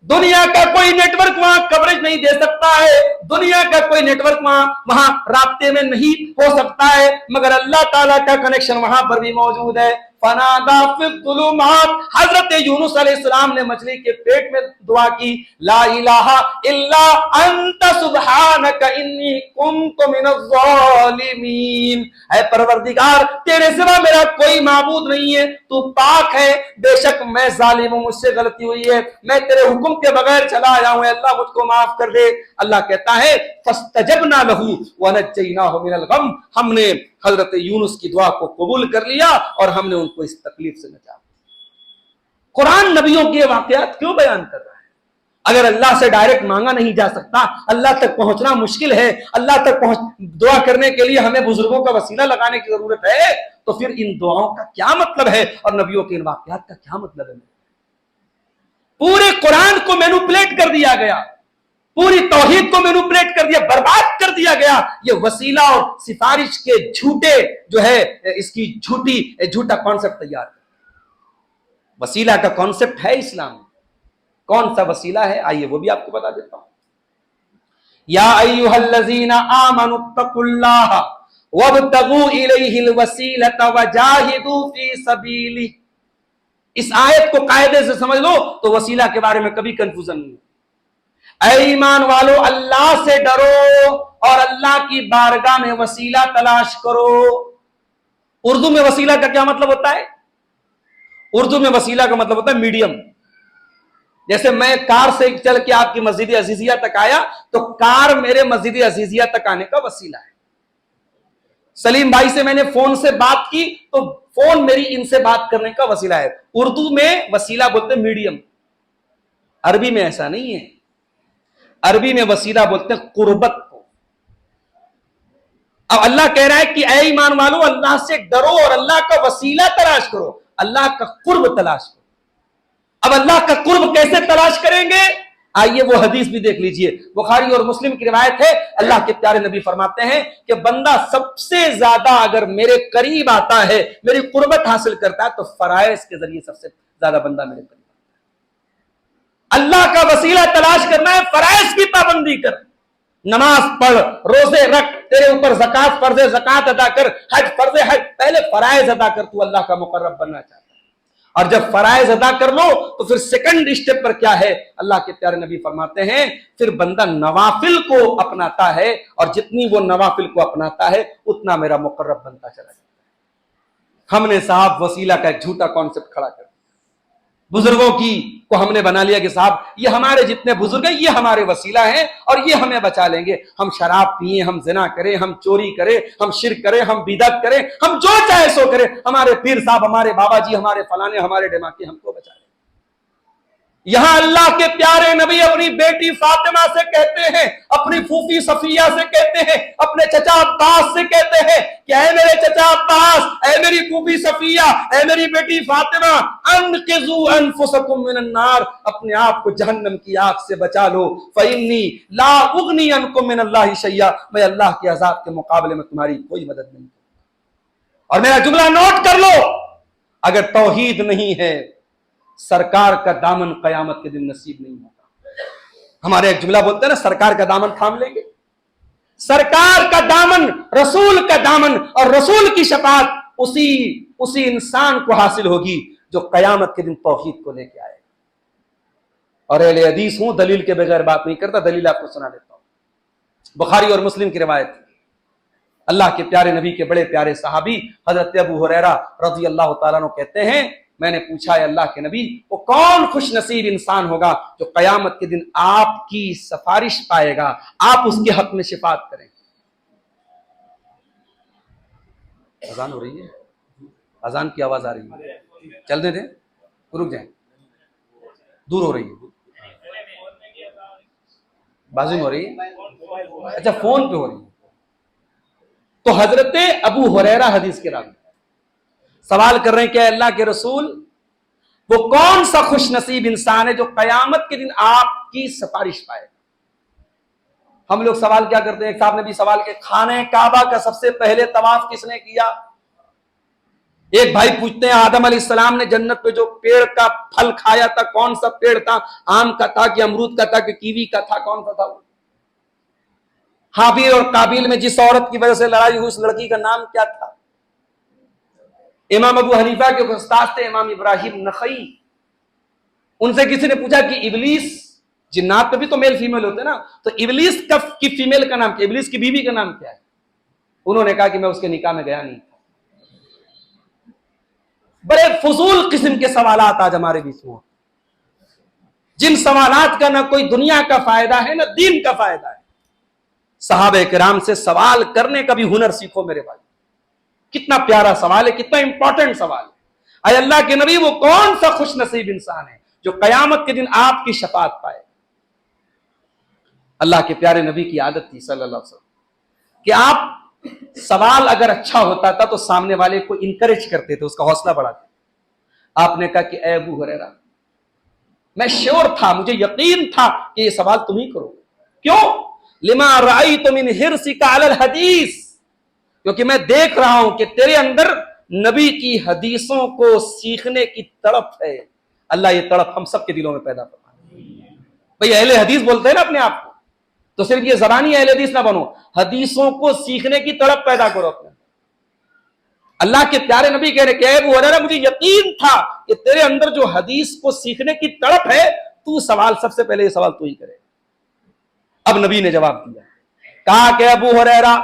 دنیا کا کوئی نیٹ ورک وہاں کوریج نہیں دے سکتا ہے، دنیا کا کوئی نیٹ ورک وہاں رابطے میں نہیں ہو سکتا ہے، مگر اللہ تعالیٰ کا کنیکشن وہاں پر بھی موجود ہے۔ فنادا فی الظلمات، حضرت یونس علیہ السلام نے مچھلی کے پیٹ میں دعا کی، لا الہ الا انت سبحانک انی کنت من الظالمین، اے پروردگار تیرے سوا میرا کوئی معبود نہیں ہے، تو پاک ہے، بے شک میں ظالم ہوں، مجھ سے غلطی ہوئی ہے، میں تیرے حکم کے بغیر چلا آیا ہوں، اللہ مجھ کو معاف کر دے۔ اللہ کہتا ہے فاستجبنا لہ ونجیناہ من الغم، ہم نے حضرت یونس کی دعا کو قبول کر لیا اور ہم نے ان کو اس تکلیف سے نجات دی۔ قرآن نبیوں کے واقعات کیوں بیان کر رہا ہے؟ اگر اللہ سے ڈائریکٹ مانگا نہیں جا سکتا، اللہ تک پہنچنا مشکل ہے، اللہ تک دعا کرنے کے لیے ہمیں بزرگوں کا وسیلہ لگانے کی ضرورت ہے، تو پھر ان دعاؤں کا کیا مطلب ہے اور نبیوں کے ان واقعات کا کیا مطلب ہے؟ پورے قرآن کو مینوپلیٹ کر دیا گیا، پوری توحید کو مینوپلیٹ کر دیا، برباد کر دیا گیا، یہ وسیلہ اور سفارش کے جھوٹے جو ہے اس کی جھوٹا کانسیپٹ تیار کر۔ وسیلہ کا کانسیپٹ ہے اسلام میں، کون سا وسیلہ ہے آئیے وہ بھی آپ کو بتا دیتا ہوں۔ یا ایھا الذین آمنوا اتقوا اللہ وابتغوا الیہ الوسیلۃ وجاہدوا فی سبیلہ، اس آیت کو قاعدے سے سمجھ لو تو وسیلہ کے بارے میں کبھی کنفیوژن نہیں۔ اے ایمان والو اللہ سے ڈرو اور اللہ کی بارگاہ میں وسیلہ تلاش کرو۔ اردو میں وسیلہ کا کیا مطلب ہوتا ہے؟ اردو میں وسیلہ کا مطلب ہوتا ہے میڈیم۔ جیسے میں کار سے چل کے آپ کی مسجد عزیزیہ تک آیا تو کار میرے مسجد عزیزیہ تک آنے کا وسیلہ ہے۔ سلیم بھائی سے میں نے فون سے بات کی تو فون میری ان سے بات کرنے کا وسیلہ ہے۔ اردو میں وسیلہ بولتے ہیں میڈیم، عربی میں ایسا نہیں ہے، عربی میں وسیلہ بولتے ہیں قربت کو۔ اب اللہ کہہ رہا ہے کہ اے ایمان والو اللہ سے ڈرو اور اللہ کا وسیلہ تلاش کرو، اللہ کا قرب تلاش کرو۔ اب اللہ کا قرب کیسے تلاش کریں گے؟ آئیے وہ حدیث بھی دیکھ لیجئے، بخاری اور مسلم کی روایت ہے، اللہ کے پیارے نبی فرماتے ہیں کہ بندہ سب سے زیادہ اگر میرے قریب آتا ہے، میری قربت حاصل کرتا ہے تو فرائض کے ذریعے سب سے زیادہ بندہ میرے قریب آتا ہے۔ اللہ کا وسیلہ تلاش کرنا ہے، فرائض کی پابندی کر، نماز پڑھ، روزے رکھ، تیرے اوپر زکات فرض ہے زکات ادا کر، حج فرض ہے حج، پہلے فرائض ادا کر، تو اللہ کا مقرب بننا چاہتا ہے۔ اور جب فرائض ادا کر لو تو پھر سیکنڈ اسٹیپ پر کیا ہے؟ اللہ کے پیارے نبی فرماتے ہیں پھر بندہ نوافل کو اپناتا ہے، اور جتنی وہ نوافل کو اپناتا ہے اتنا میرا مقرب بنتا چلا جاتا ہے۔ ہم نے صاحب وسیلہ کا ایک جھوٹا کانسیپٹ کھڑا کر دیا، بزرگوں کی کو ہم نے بنا لیا کہ صاحب یہ ہمارے جتنے بزرگ ہیں یہ ہمارے وسیلہ ہیں اور یہ ہمیں بچا لیں گے۔ ہم شراب پیئیں، ہم زنا کریں، ہم چوری کریں، ہم شرک کریں، ہم بدعت کریں، ہم جو چاہے سو کریں، ہمارے پیر صاحب، ہمارے بابا جی، ہمارے فلانے، ہمارے ڈماکے ہم کو بچا لیں۔ یہاں اللہ کے پیارے نبی اپنی بیٹی فاطمہ سے کہتے ہیں، اپنی پھوپھی صفیہ سے کہتے ہیں، اپنے چچا عباس سے کہتے ہیں کہ اے میرے چچا عباس، اے میری پھوپھی صفیہ، اے میری بیٹی فاطمہ، انقذوا انفسکم من النار، اپنے آپ کو جہنم کی آگ سے بچا لو، فإنی لا اغنی عنکم من اللہ شیئا، میں اللہ کے عذاب کے مقابلے میں تمہاری کوئی مدد نہیں کروں۔ اور میرا جملہ نوٹ کر لو، اگر توحید نہیں ہے سرکار کا دامن قیامت کے دن نصیب نہیں ہوگا۔ ہمارے ایک جملہ بولتے ہیں نا، سرکار کا دامن تھام لیں گے، سرکار کا دامن، رسول کا دامن، اور رسول کی شفاعت اسی انسان کو حاصل ہوگی جو قیامت کے دن توحید کو لے کے آئے۔ اور اہل حدیث ہوں، دلیل کے بغیر بات نہیں کرتا، دلیل آپ کو سنا دیتا ہوں۔ بخاری اور مسلم کی روایت، اللہ کے پیارے نبی کے بڑے پیارے صحابی حضرت ابو ہریرہ رضی اللہ تعالیٰ عنہ کہتے ہیں، میں نے پوچھا ہے اللہ کے نبی، وہ کون خوش نصیب انسان ہوگا جو قیامت کے دن آپ کی سفارش پائے گا، آپ اس کے حق میں شفاعت کریں؟ اذان ہو رہی ہے، اذان کی آواز آ رہی ہے، چلنے دیں، رک جائیں، دور ہو رہی ہے، بازو میں ہو رہی ہے، اچھا فون پہ ہو رہی ہے۔ تو حضرت ابو ہریرہ حدیث کے راوی سوال کر رہے ہیں کہ اللہ کے رسول، وہ کون سا خوش نصیب انسان ہے جو قیامت کے دن آپ کی سفارش پائے؟ ہم لوگ سوال کیا کرتے ہیں، ایک صاحب نے بھی سوال کیا، خانہ کعبہ کا سب سے پہلے طواف کس نے کیا؟ ایک بھائی پوچھتے ہیں آدم علیہ السلام نے جنت پہ جو پیڑ کا پھل کھایا تھا کون سا پیڑ تھا؟ آم کا تھا کہ امرود کا تھا کہ کیوی کا تھا، کون سا تھا وہ؟ حابیل اور قابیل میں جس عورت کی وجہ سے لڑائی ہوئی اس لڑکی کا نام کیا تھا؟ امام ابو حنیفہ کے استاد تھے امام ابراہیم نخعی، ان سے کسی نے پوچھا کہ ابلیس، جنات پہ بھی تو میل فیمیل ہوتے نا، تو ابلیس کی فیمیل کا نام کیا، ابلیس کی بیوی کا نام کیا ہے؟ انہوں نے کہا کہ میں اس کے نکاح میں گیا نہیں تھا۔ بڑے فضول قسم کے سوالات آج ہمارے بیچ میں، جن سوالات کا نہ کوئی دنیا کا فائدہ ہے نہ دین کا فائدہ ہے۔ صحابہ کرام سے سوال کرنے کا بھی ہنر سیکھو میرے بھائی، کتنا پیارا سوال ہے، کتنا امپورٹنٹ سوال ہے۔ اے اللہ کے نبی، وہ کون سا خوش نصیب انسان ہے جو قیامت کے دن آپ کی شفاعت پائے؟ اللہ کے پیارے نبی کی عادت تھی صلی اللہ علیہ وسلم کہ آپ سوال اگر اچھا ہوتا تھا تو سامنے والے کو انکریج کرتے تھے، اس کا حوصلہ بڑھاتے۔ آپ نے کہا کہ اے ابو ہریرہ، میں شیور تھا، مجھے یقین تھا کہ یہ سوال تم ہی کرو گے۔ کیوں؟ لما رأیت من حرصک علی الحدیث، کیونکہ میں دیکھ رہا ہوں کہ تیرے اندر نبی کی حدیثوں کو سیکھنے کی تڑپ ہے۔ اللہ یہ تڑپ ہم سب کے دلوں میں پیدا فرمائے۔ بھئی اہل حدیث بولتے ہیں نا اپنے آپ کو، تو صرف یہ زبانی اہل حدیث نہ بنو، حدیثوں کو سیکھنے کی تڑپ پیدا کرو اپنے۔ اللہ کے پیارے نبی کہہ رہے کہ اے ابو ہریرہ، مجھے یقین تھا کہ تیرے اندر جو حدیث کو سیکھنے کی تڑپ ہے، تو سوال سب سے پہلے یہ سوال تو ہی کرے۔ اب نبی نے جواب دیا، کہا کہ ابو ہریرہ،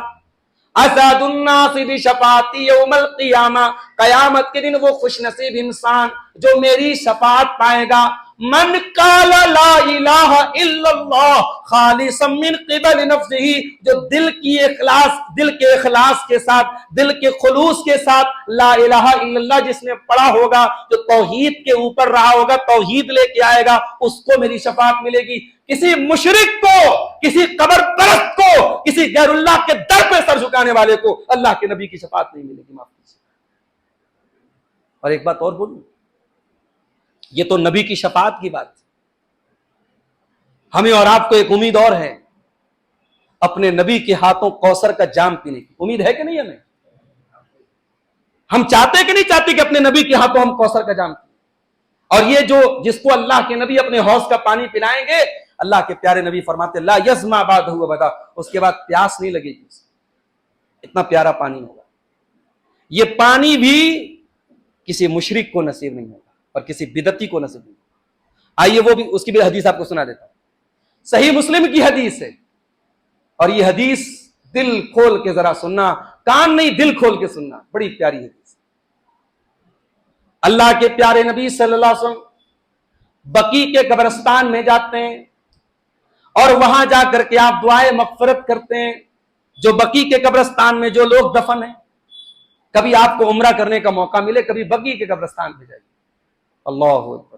اسعد الناس بشفاعتی یوم القیامہ، قیامت کے دن وہ خوش نصیب انسان جو میری شفاعت پائے گا، من قال لا الہ الا اللہ خالصا من قبل نفسہ، جو دل کے اخلاص کے ساتھ، دل کے خلوص کے ساتھ لا الہ الا اللہ جس نے پڑھا ہوگا، جو توحید کے اوپر رہا ہوگا، توحید لے کے آئے گا، اس کو میری شفاعت ملے گی۔ کسی مشرک کو، کسی قبر پرست کو، کسی غیر اللہ کے در پہ سر جھکانے والے کو اللہ کے نبی کی شفاعت نہیں ملے گی۔ معاف کیجیے۔ اور ایک بات اور بولوں، یہ تو نبی کی شفاعت کی بات، ہمیں اور آپ کو ایک امید اور ہے، اپنے نبی کے ہاتھوں کوثر کا جام پینے کی امید ہے کہ نہیں؟ ہم چاہتے کہ نہیں چاہتے کہ اپنے نبی کے ہاتھوں ہم کوثر کا جام پئیں؟ اور یہ جو جس کو اللہ کے نبی اپنے حوض کا پانی پلائیں گے، اللہ کے پیارے نبی فرماتے لا یظمأ بعدہ ابدا، اس کے بعد پیاس نہیں لگے گی، اتنا پیارا پانی ہوگا۔ یہ پانی بھی کسی مشرک کو نصیب نہیں ہوگا اور کسی بدعتی کو نصیب نہیں ہوگا۔ آئیے وہ بھی، اس کی بھی حدیث آپ کو سنا دیتا ہوں، صحیح مسلم کی حدیث ہے، اور یہ حدیث دل کھول کے ذرا سننا، کان نہیں دل کھول کے سننا، بڑی پیاری حدیث۔ اللہ کے پیارے نبی صلی اللہ علیہ وسلم بقیع کے قبرستان میں جاتے ہیں اور وہاں جا کر کے آپ دعائے مغفرت کرتے ہیں۔ جو بقیع کے قبرستان میں جو لوگ دفن ہیں، کبھی آپ کو عمرہ کرنے کا موقع ملے، کبھی بقیع کے قبرستان پہ جائیے، اللہ اکبر،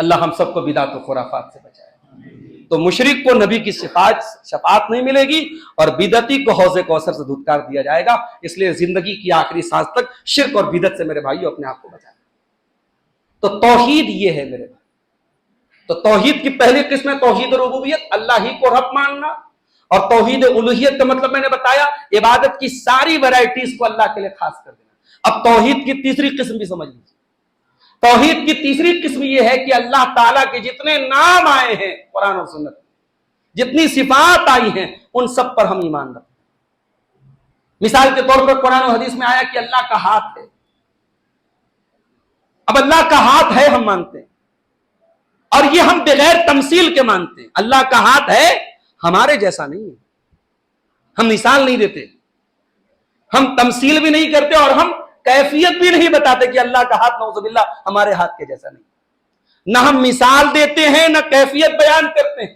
اللہ ہم سب کو بدعت و خرافات سے بچائے۔ تو مشرک کو نبی کی شفاعت نہیں ملے گی اور بدعتی کو حوض کوثر سے دھتکار دیا جائے گا۔ اس لیے زندگی کی آخری سانس تک شرک اور بدعت سے میرے بھائیو اپنے آپ کو بچائیں۔ تو توحید یہ ہے میرے بھائی۔ تو توحید کی پہلی قسم ہے توحید ربوبیت، اللہ ہی کو رب ماننا، اور توحید الوہیت کا مطلب میں نے بتایا عبادت کی ساری ویرائٹیز کو اللہ کے لیے خاص کر دینا۔ اب توحید کی تیسری قسم بھی سمجھ لیجیے۔ توحید کی تیسری قسم یہ ہے کہ اللہ تعالیٰ کے جتنے نام آئے ہیں قرآن اور سنت میں، جتنی صفات آئی ہیں ان سب پر ہم ایمان رکھتے ہیں۔ مثال کے طور پر قرآن و حدیث میں آیا کہ اللہ کا ہاتھ ہے۔ اب اللہ کا ہاتھ ہے ہم مانتے ہیں، اور یہ ہم بغیر تمثیل کے مانتے ہیں۔ اللہ کا ہاتھ ہے، ہمارے جیسا نہیں ہے، ہم مثال نہیں دیتے، ہم تمثیل بھی نہیں کرتے، اور ہم کیفیت بھی نہیں بتاتے کہ اللہ کا ہاتھ نعوذ باللہ ہمارے ہاتھ کے جیسا نہیں۔ نہ ہم مثال دیتے ہیں، نہ کیفیت بیان کرتے ہیں،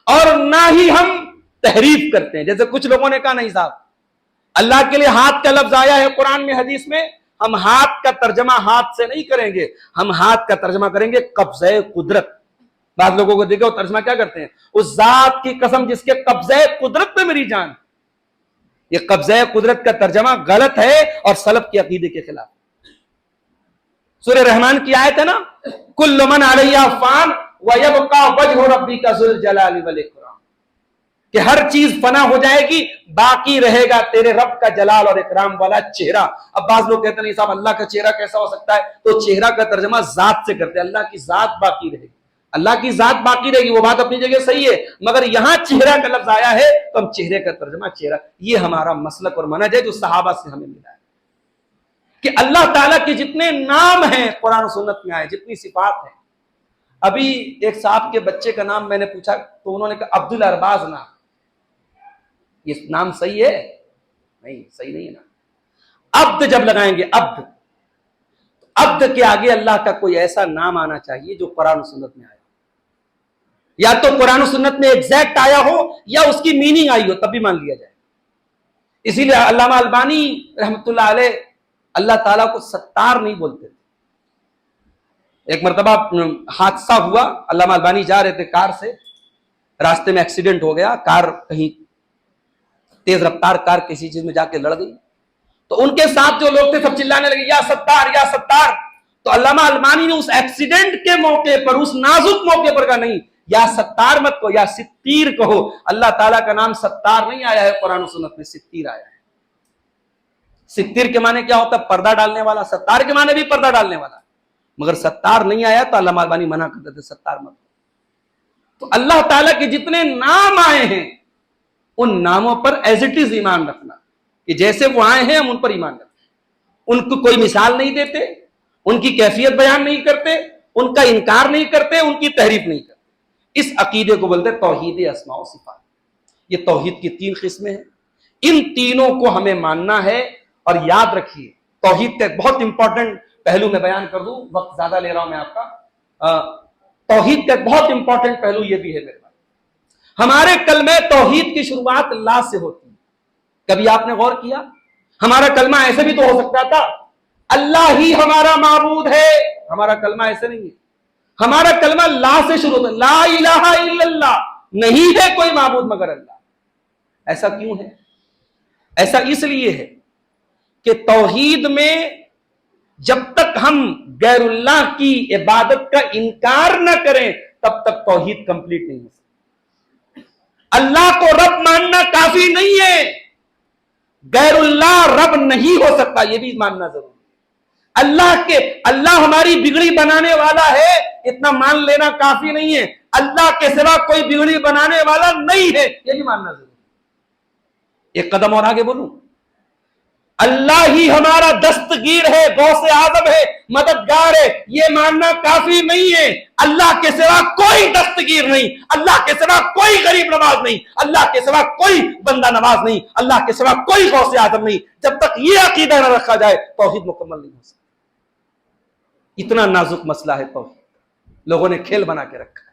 اور نہ ہی ہم تحریف کرتے ہیں۔ جیسے کچھ لوگوں نے کہا نہیں صاحب اللہ کے لیے ہاتھ کا لفظ آیا ہے قرآن میں حدیث میں، ہم ہاتھ کا ترجمہ ہاتھ سے نہیں کریں گے، ہم ہاتھ کا ترجمہ کریں گے قبضہ قدرت۔ بعض لوگوں کو دیکھو ترجمہ کیا کرتے ہیں، اس ذات کی قسم جس کے قبضہ قدرت پہ میری جان۔ یہ قبضہ قدرت کا ترجمہ غلط ہے اور سلف کے عقیدے کے خلاف۔ سورہ رحمان کی آیت ہے نا، کل من علیہ فان ویبقى وجہ ربک ذو الجلال والاکرام، کہ ہر چیز فنا ہو جائے گی، باقی رہے گا تیرے رب کا جلال اور اکرام والا چہرہ۔ اب بعض لوگ کہتے ہیں نہیں صاحب اللہ کا چہرہ کیسا ہو سکتا ہے، تو چہرہ کا ترجمہ ذات سے کرتے ہیں، اللہ کی ذات باقی رہے گی، اللہ کی ذات باقی رہے گی، وہ بات اپنی جگہ صحیح ہے، مگر یہاں چہرہ کا لفظ آیا ہے تو ہم چہرے کا ترجمہ چہرہ، یہ ہمارا مسلک اور منہج ہے جو صحابہ سے ہمیں ملا ہے کہ اللہ تعالیٰ کے جتنے نام ہیں قرآن و سنت میں آئے، جتنی صفات ہیں۔ ابھی ایک صاحب کے بچے کا نام میں نے پوچھا تو انہوں نے کہا عبد الارباز نام، یہ نام صحیح ہے؟ نہیں صحیح نہیں ہے نا۔ عبد جب لگائیں گے عبد، عبد کے آگے اللہ کا کوئی ایسا نام آنا چاہیے جو قرآن و سنت میں آیا، یا تو قرآن و سنت میں ایگزیکٹ آیا ہو یا اس کی میننگ آئی ہو، تب بھی مان لیا جائے۔ اسی لیے علامہ البانی رحمۃ اللہ علیہ اللہ تعالیٰ کو ستار نہیں بولتے تھے۔ ایک مرتبہ حادثہ ہوا، علامہ البانی جا رہے تھے کار سے، راستے میں ایکسیڈنٹ ہو گیا، کار کہیں تیز رفتار کار کسی چیز میں جا کے لڑ گئی، تو ان کے ساتھ جو لوگ تھے سب چلانے لگے یا ستار یا ستار۔ تو علامہ البانی نے اس ایکسیڈنٹ کے موقع پر، اس نازک موقع پر کہا نہیں، یا ستار مت کو، یا ستیر کہو۔ اللہ تعالیٰ کا نام ستار نہیں آیا ہے قرآن و سنت میں، ستیر آیا ہے۔ ستیر کے معنی کیا ہوتا ہے؟ پردہ ڈالنے والا۔ ستار کے معنی بھی پردہ ڈالنے والا، مگر ستار نہیں آیا تو علامہ البانی منع کرتے تھے ستار مت۔ تو اللہ تعالیٰ کے جتنے نام آئے ہیں ان ناموں پر ایز اٹ از ایمان رکھنا، کہ جیسے وہ آئے ہیں ہم ان پر ایمان رکھتے ہیں، ان کو کوئی مثال نہیں دیتے، ان کی کیفیت بیان نہیں کرتے، ان کا انکار نہیں کرتے، ان کی تحریف نہیں کرتے۔ اس عقیدے کو بولتے توحید اسماء و صفات۔ یہ توحید کی تین قسمیں ہیں، ان تینوں کو ہمیں ماننا ہے۔ اور یاد رکھیے توحید کا ایک بہت امپورٹنٹ پہلو میں بیان کر دوں، وقت زیادہ لے رہا ہوں میں آپ کا۔ توحید کا ایک بہت امپورٹنٹ پہلو یہ بھی ہے میرے بھائی، ہمارے کلمہ توحید کی شروعات لا سے ہوتی ہے۔ کبھی آپ نے غور کیا؟ ہمارا کلمہ ایسے بھی تو ہو سکتا تھا اللہ ہی ہمارا معبود ہے، ہمارا کلمہ ایسے نہیں ہے، ہمارا کلمہ لا سے شروع ہوتا ہے، لا الہ الا اللہ، نہیں ہے کوئی معبود مگر اللہ۔ ایسا کیوں ہے؟ ایسا اس لیے ہے کہ توحید میں جب تک ہم غیر اللہ کی عبادت کا انکار نہ کریں تب تک توحید کمپلیٹ نہیں ہو سکتی۔ اللہ کو رب ماننا کافی نہیں ہے، غیر اللہ رب نہیں ہو سکتا، یہ بھی ماننا ضروری ہے۔ اللہ ہماری بگڑی بنانے والا ہے، اتنا مان لینا کافی نہیں ہے، اللہ کے سوا کوئی بگڑی بنانے والا نہیں ہے، یہ بھی ماننا ضروری ہے۔ ایک قدم اور آگے بولوں، اللہ ہی ہمارا دستگیر ہے، غوث اعظم ہے، مددگار ہے، یہ ماننا کافی نہیں ہے۔ اللہ کے سوا کوئی دستگیر نہیں، اللہ کے سوا کوئی غریب نواز نہیں، اللہ کے سوا کوئی بندہ نواز نہیں، اللہ کے سوا کوئی غوث اعظم نہیں۔ جب تک یہ عقیدہ نہ رکھا جائے توحید مکمل نہیں ہو سکتی۔ اتنا نازک مسئلہ ہے توحید، لوگوں نے کھیل بنا کے رکھا ہے۔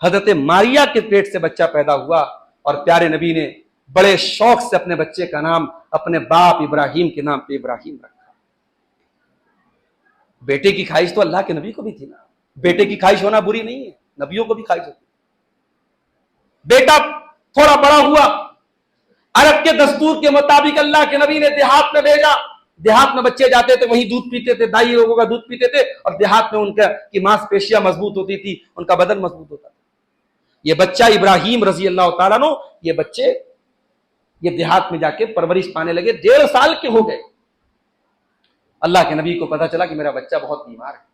حضرت ماریا کے پیٹ سے بچہ پیدا ہوا اور پیارے نبی نے بڑے شوق سے اپنے بچے کا نام اپنے باپ ابراہیم کے نام پہ ابراہیم رکھا۔ بیٹے کی خواہش تو اللہ کے نبی کو بھی تھی نا، بیٹے کی خواہش ہونا بری نہیں ہے، نبیوں کو بھی خواہش ہوتی۔ بیٹا تھوڑا بڑا ہوا، عرب کے دستور کے مطابق اللہ کے نبی نے دیہات میں بھیجا۔ دیہات میں بچے جاتے تھے، وہیں دودھ پیتے تھے، دائی لوگوں کا دودھ پیتے تھے، اور دیہات میں ان کی ماس پیشیاں مضبوط ہوتی تھی، ان کا بدن مضبوط ہوتا تھا۔ یہ بچہ ابراہیم رضی اللہ تعالیٰ عنہ، یہ بچے یہ دیہات میں جا کے پرورش پانے لگے، 1.5 سال کے ہو گئے۔ اللہ کے نبی کو پتا چلا کہ میرا بچہ بہت بیمار ہے۔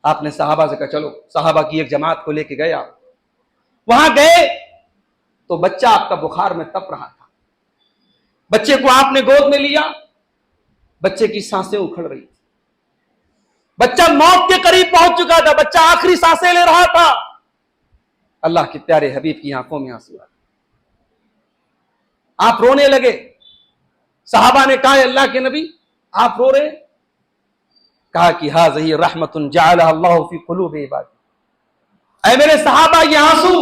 آپ نے صحابہ سے کہا چلو، صحابہ کی ایک جماعت کو لے کے گئے۔ آپ وہاں گئے تو بچہ آپ کا بخار میں تپ رہا تھا۔ بچے کو آپ نے گود میں لیا، بچے کی سانسیں اکھڑ رہی تھی، بچہ موت کے قریب پہنچ چکا تھا، بچہ آخری سانسیں لے رہا تھا۔ اللہ کے پیارے حبیب کی آنکھوں میں آنسو آ گئے، آپ رونے لگے۔ صحابہ نے کہا اللہ کے نبی آپ رو رہے؟ کہا کہ ھذہ رحمت جعلھا اللہ فی قلوب عبادہ۔ اے میرے صحابہ، یہ آنسو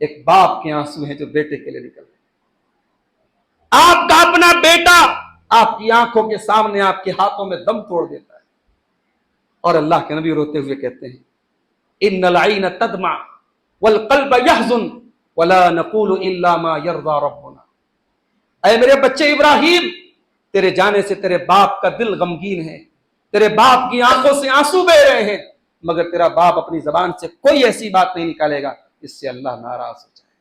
ایک باپ کے آنسو ہیں جو بیٹے کے لیے نکل رہے ہیں۔ آپ کا اپنا بیٹا آپ کی آنکھوں کے سامنے آپ کے ہاتھوں میں دم توڑ دیتا ہے، اور اللہ کے نبی روتے ہوئے کہتے ہیں ان العین تدمع والقلب يحزن ولا نقول الا ما يرضى ربنا۔ اے میرے بچے ابراہیم، تیرے جانے سے تیرے باپ کا دل غمگین ہے، تیرے باپ کی آنکھوں سے آنسو بہ رہے ہیں، مگر تیرا باپ اپنی زبان سے کوئی ایسی بات نہیں نکالے گا اس سے اللہ ناراض ہو جائے۔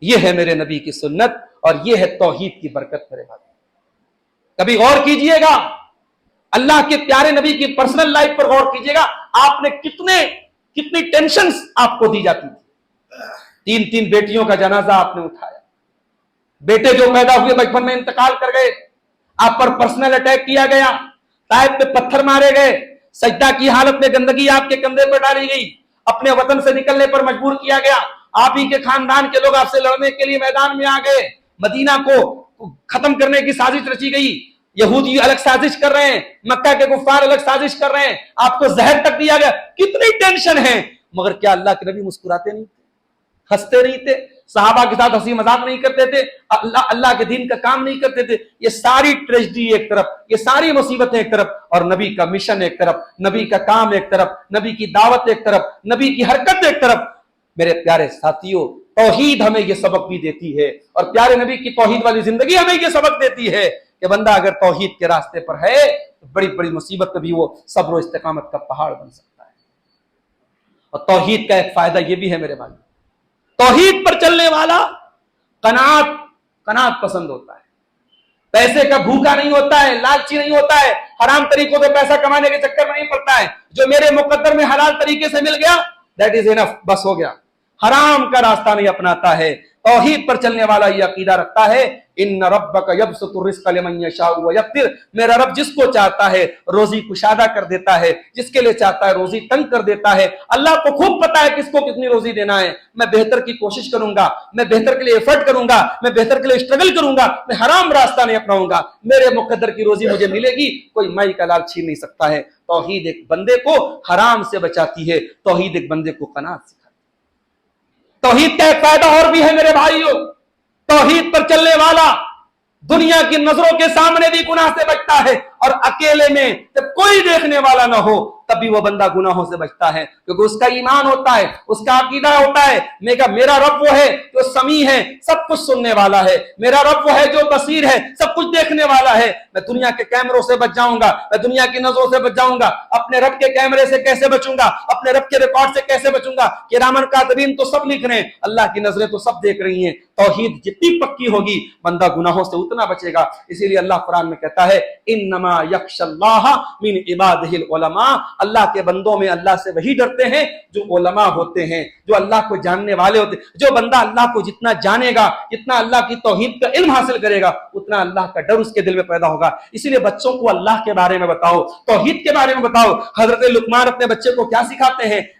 یہ ہے میرے نبی کی سنت، اور یہ ہے توحید کی برکت۔ میرے بھائی کبھی غور کیجئے گا، اللہ کے پیارے نبی کی پرسنل لائف پر غور کیجئے گا، آپ نے کتنی ٹینشنز آپ کو دی جاتی تھی۔ 3 بیٹیوں کا جنازہ آپ نے اٹھایا، بیٹے جو پیدا ہوئے بچپن میں انتقال کر گئے، آپ پر پرسنل اٹیک کیا گیا، طائف پہ پتھر مارے گئے، سجدہ کی حالت میں گندگی آپ کے کندھے پر ڈالی گئی، اپنے وطن سے نکلنے پر مجبور کیا گیا، آپ ہی کے خاندان کے لوگ آپ سے لڑنے کے لیے میدان میں آ گئے، مدینہ کو ختم کرنے کی سازش رچی گئی، یہودی الگ سازش کر رہے ہیں، مکہ کے کفار الگ سازش کر رہے ہیں، آپ کو زہر تک دیا گیا، کتنی ٹینشن ہے، مگر کیا اللہ کے نبی مسکراتے نہیں تھے، ہنستے نہیں تھے، صحابہ کے ساتھ ہنسی مذاق نہیں کرتے تھے، اللہ کے دین کا کام نہیں کرتے تھے؟ یہ ساری ٹریجڈی ایک طرف، یہ ساری مصیبتیں ایک طرف، اور نبی کا مشن ایک طرف، نبی کا کام ایک طرف، نبی کی دعوت ایک طرف، نبی کی حرکت ایک طرف۔ میرے پیارے ساتھیوں، توحید ہمیں یہ سبق بھی دیتی ہے، اور پیارے نبی کی توحید والی زندگی ہمیں یہ سبق دیتی ہے کہ بندہ اگر توحید کے راستے پر ہے تو بڑی بڑی مصیبت میں بھی وہ صبر و استقامت کا پہاڑ بن سکتا ہے۔ اور توحید کا ایک فائدہ یہ بھی ہے میرے بھائی، توحید پر چلنے والا قناعت پسند ہوتا ہے، پیسے کا بھوکا نہیں ہوتا ہے، لالچی نہیں ہوتا ہے، حرام طریقوں سے پیسہ کمانے کے چکر میں نہیں پڑتا ہے۔ جو میرے مقدر میں حلال طریقے سے مل گیا دیٹ از انف، بس ہو گیا، حرام کا راستہ نہیں اپناتا ہے۔ توحید پر چلنے والا یہ عقیدہ رکھتا ہے ان ربک یبسط الرزق لمن یشاء ویقدر، میرا رب جس کو چاہتا ہے روزی کشادہ کر دیتا ہے، جس کے لیے چاہتا ہے روزی تنگ کر دیتا ہے۔ اللہ کو خوب پتا ہے کس کو کتنی روزی دینا ہے۔ میں بہتر کی کوشش کروں گا، میں بہتر کے لیے ایفرٹ کروں گا، میں بہتر کے لیے اسٹرگل کروں گا، میں حرام راستہ نہیں اپناؤں گا، میرے مقدر کی روزی مجھے ملے گی، کوئی مائی کا لال چھین نہیں سکتا ہے۔ توحید ایک بندے کو حرام سے بچاتی ہے، توحید ایک بندے کو قناعت سکھاتی ہے۔ توحید کا ایک فائدہ اور بھی ہے میرے بھائیوں، توحید پر چلنے والا دنیا کی نظروں کے سامنے بھی گناہ سے بچتا ہے، اور اکیلے میں جب کوئی دیکھنے والا نہ ہو تب بھی وہ بندہ گناہوں سے بچتا ہے، کیونکہ اس کا ایمان ہوتا ہے، اس کا عقیدہ ہوتا ہے میرا رب وہ ہے جو سمیع ہے، سب کچھ سننے والا ہے، میرا رب وہ ہے جو بصیر ہے، سب کچھ دیکھنے والا ہے۔ میں دنیا کے کیمروں سے بچ جاؤں گا، میں دنیا کی نظروں سے بچ جاؤں گا، اپنے رب کے کیمرے سے کیسے بچوں گا، اپنے رب کے ریکارڈ سے کیسے بچوں گا؟ کرامن کاتبین تو سب لکھ رہے ہیں، اللہ کی نظریں تو سب دیکھ رہی ہیں۔ توحید جتنی پکی ہوگی بندہ گناہوں سے اتنا بچے گا۔ اسی لیے اللہ قرآن میں کہتا ہے انما یخشی اللہ من عبادہ العلماء، اللہ کے بندوں میں اللہ سے وہی ڈرتے ہیں جو علماء ہوتے ہیں، جو اللہ کو جاننے والے ہوتے ہیں۔ جو بندہ اللہ کو جتنا جانے گا، جتنا اللہ کی توحید کا علم حاصل کرے گا، اتنا اللہ کا ڈر اس کے دل میں پیدا ہوگا۔ اسی لیے بچوں کو اللہ کے بارے میں بتاؤ، توحید کے بارے میں بتاؤ۔ حضرت لقمان اپنے بچے کو کیا سکھاتے ہیں؟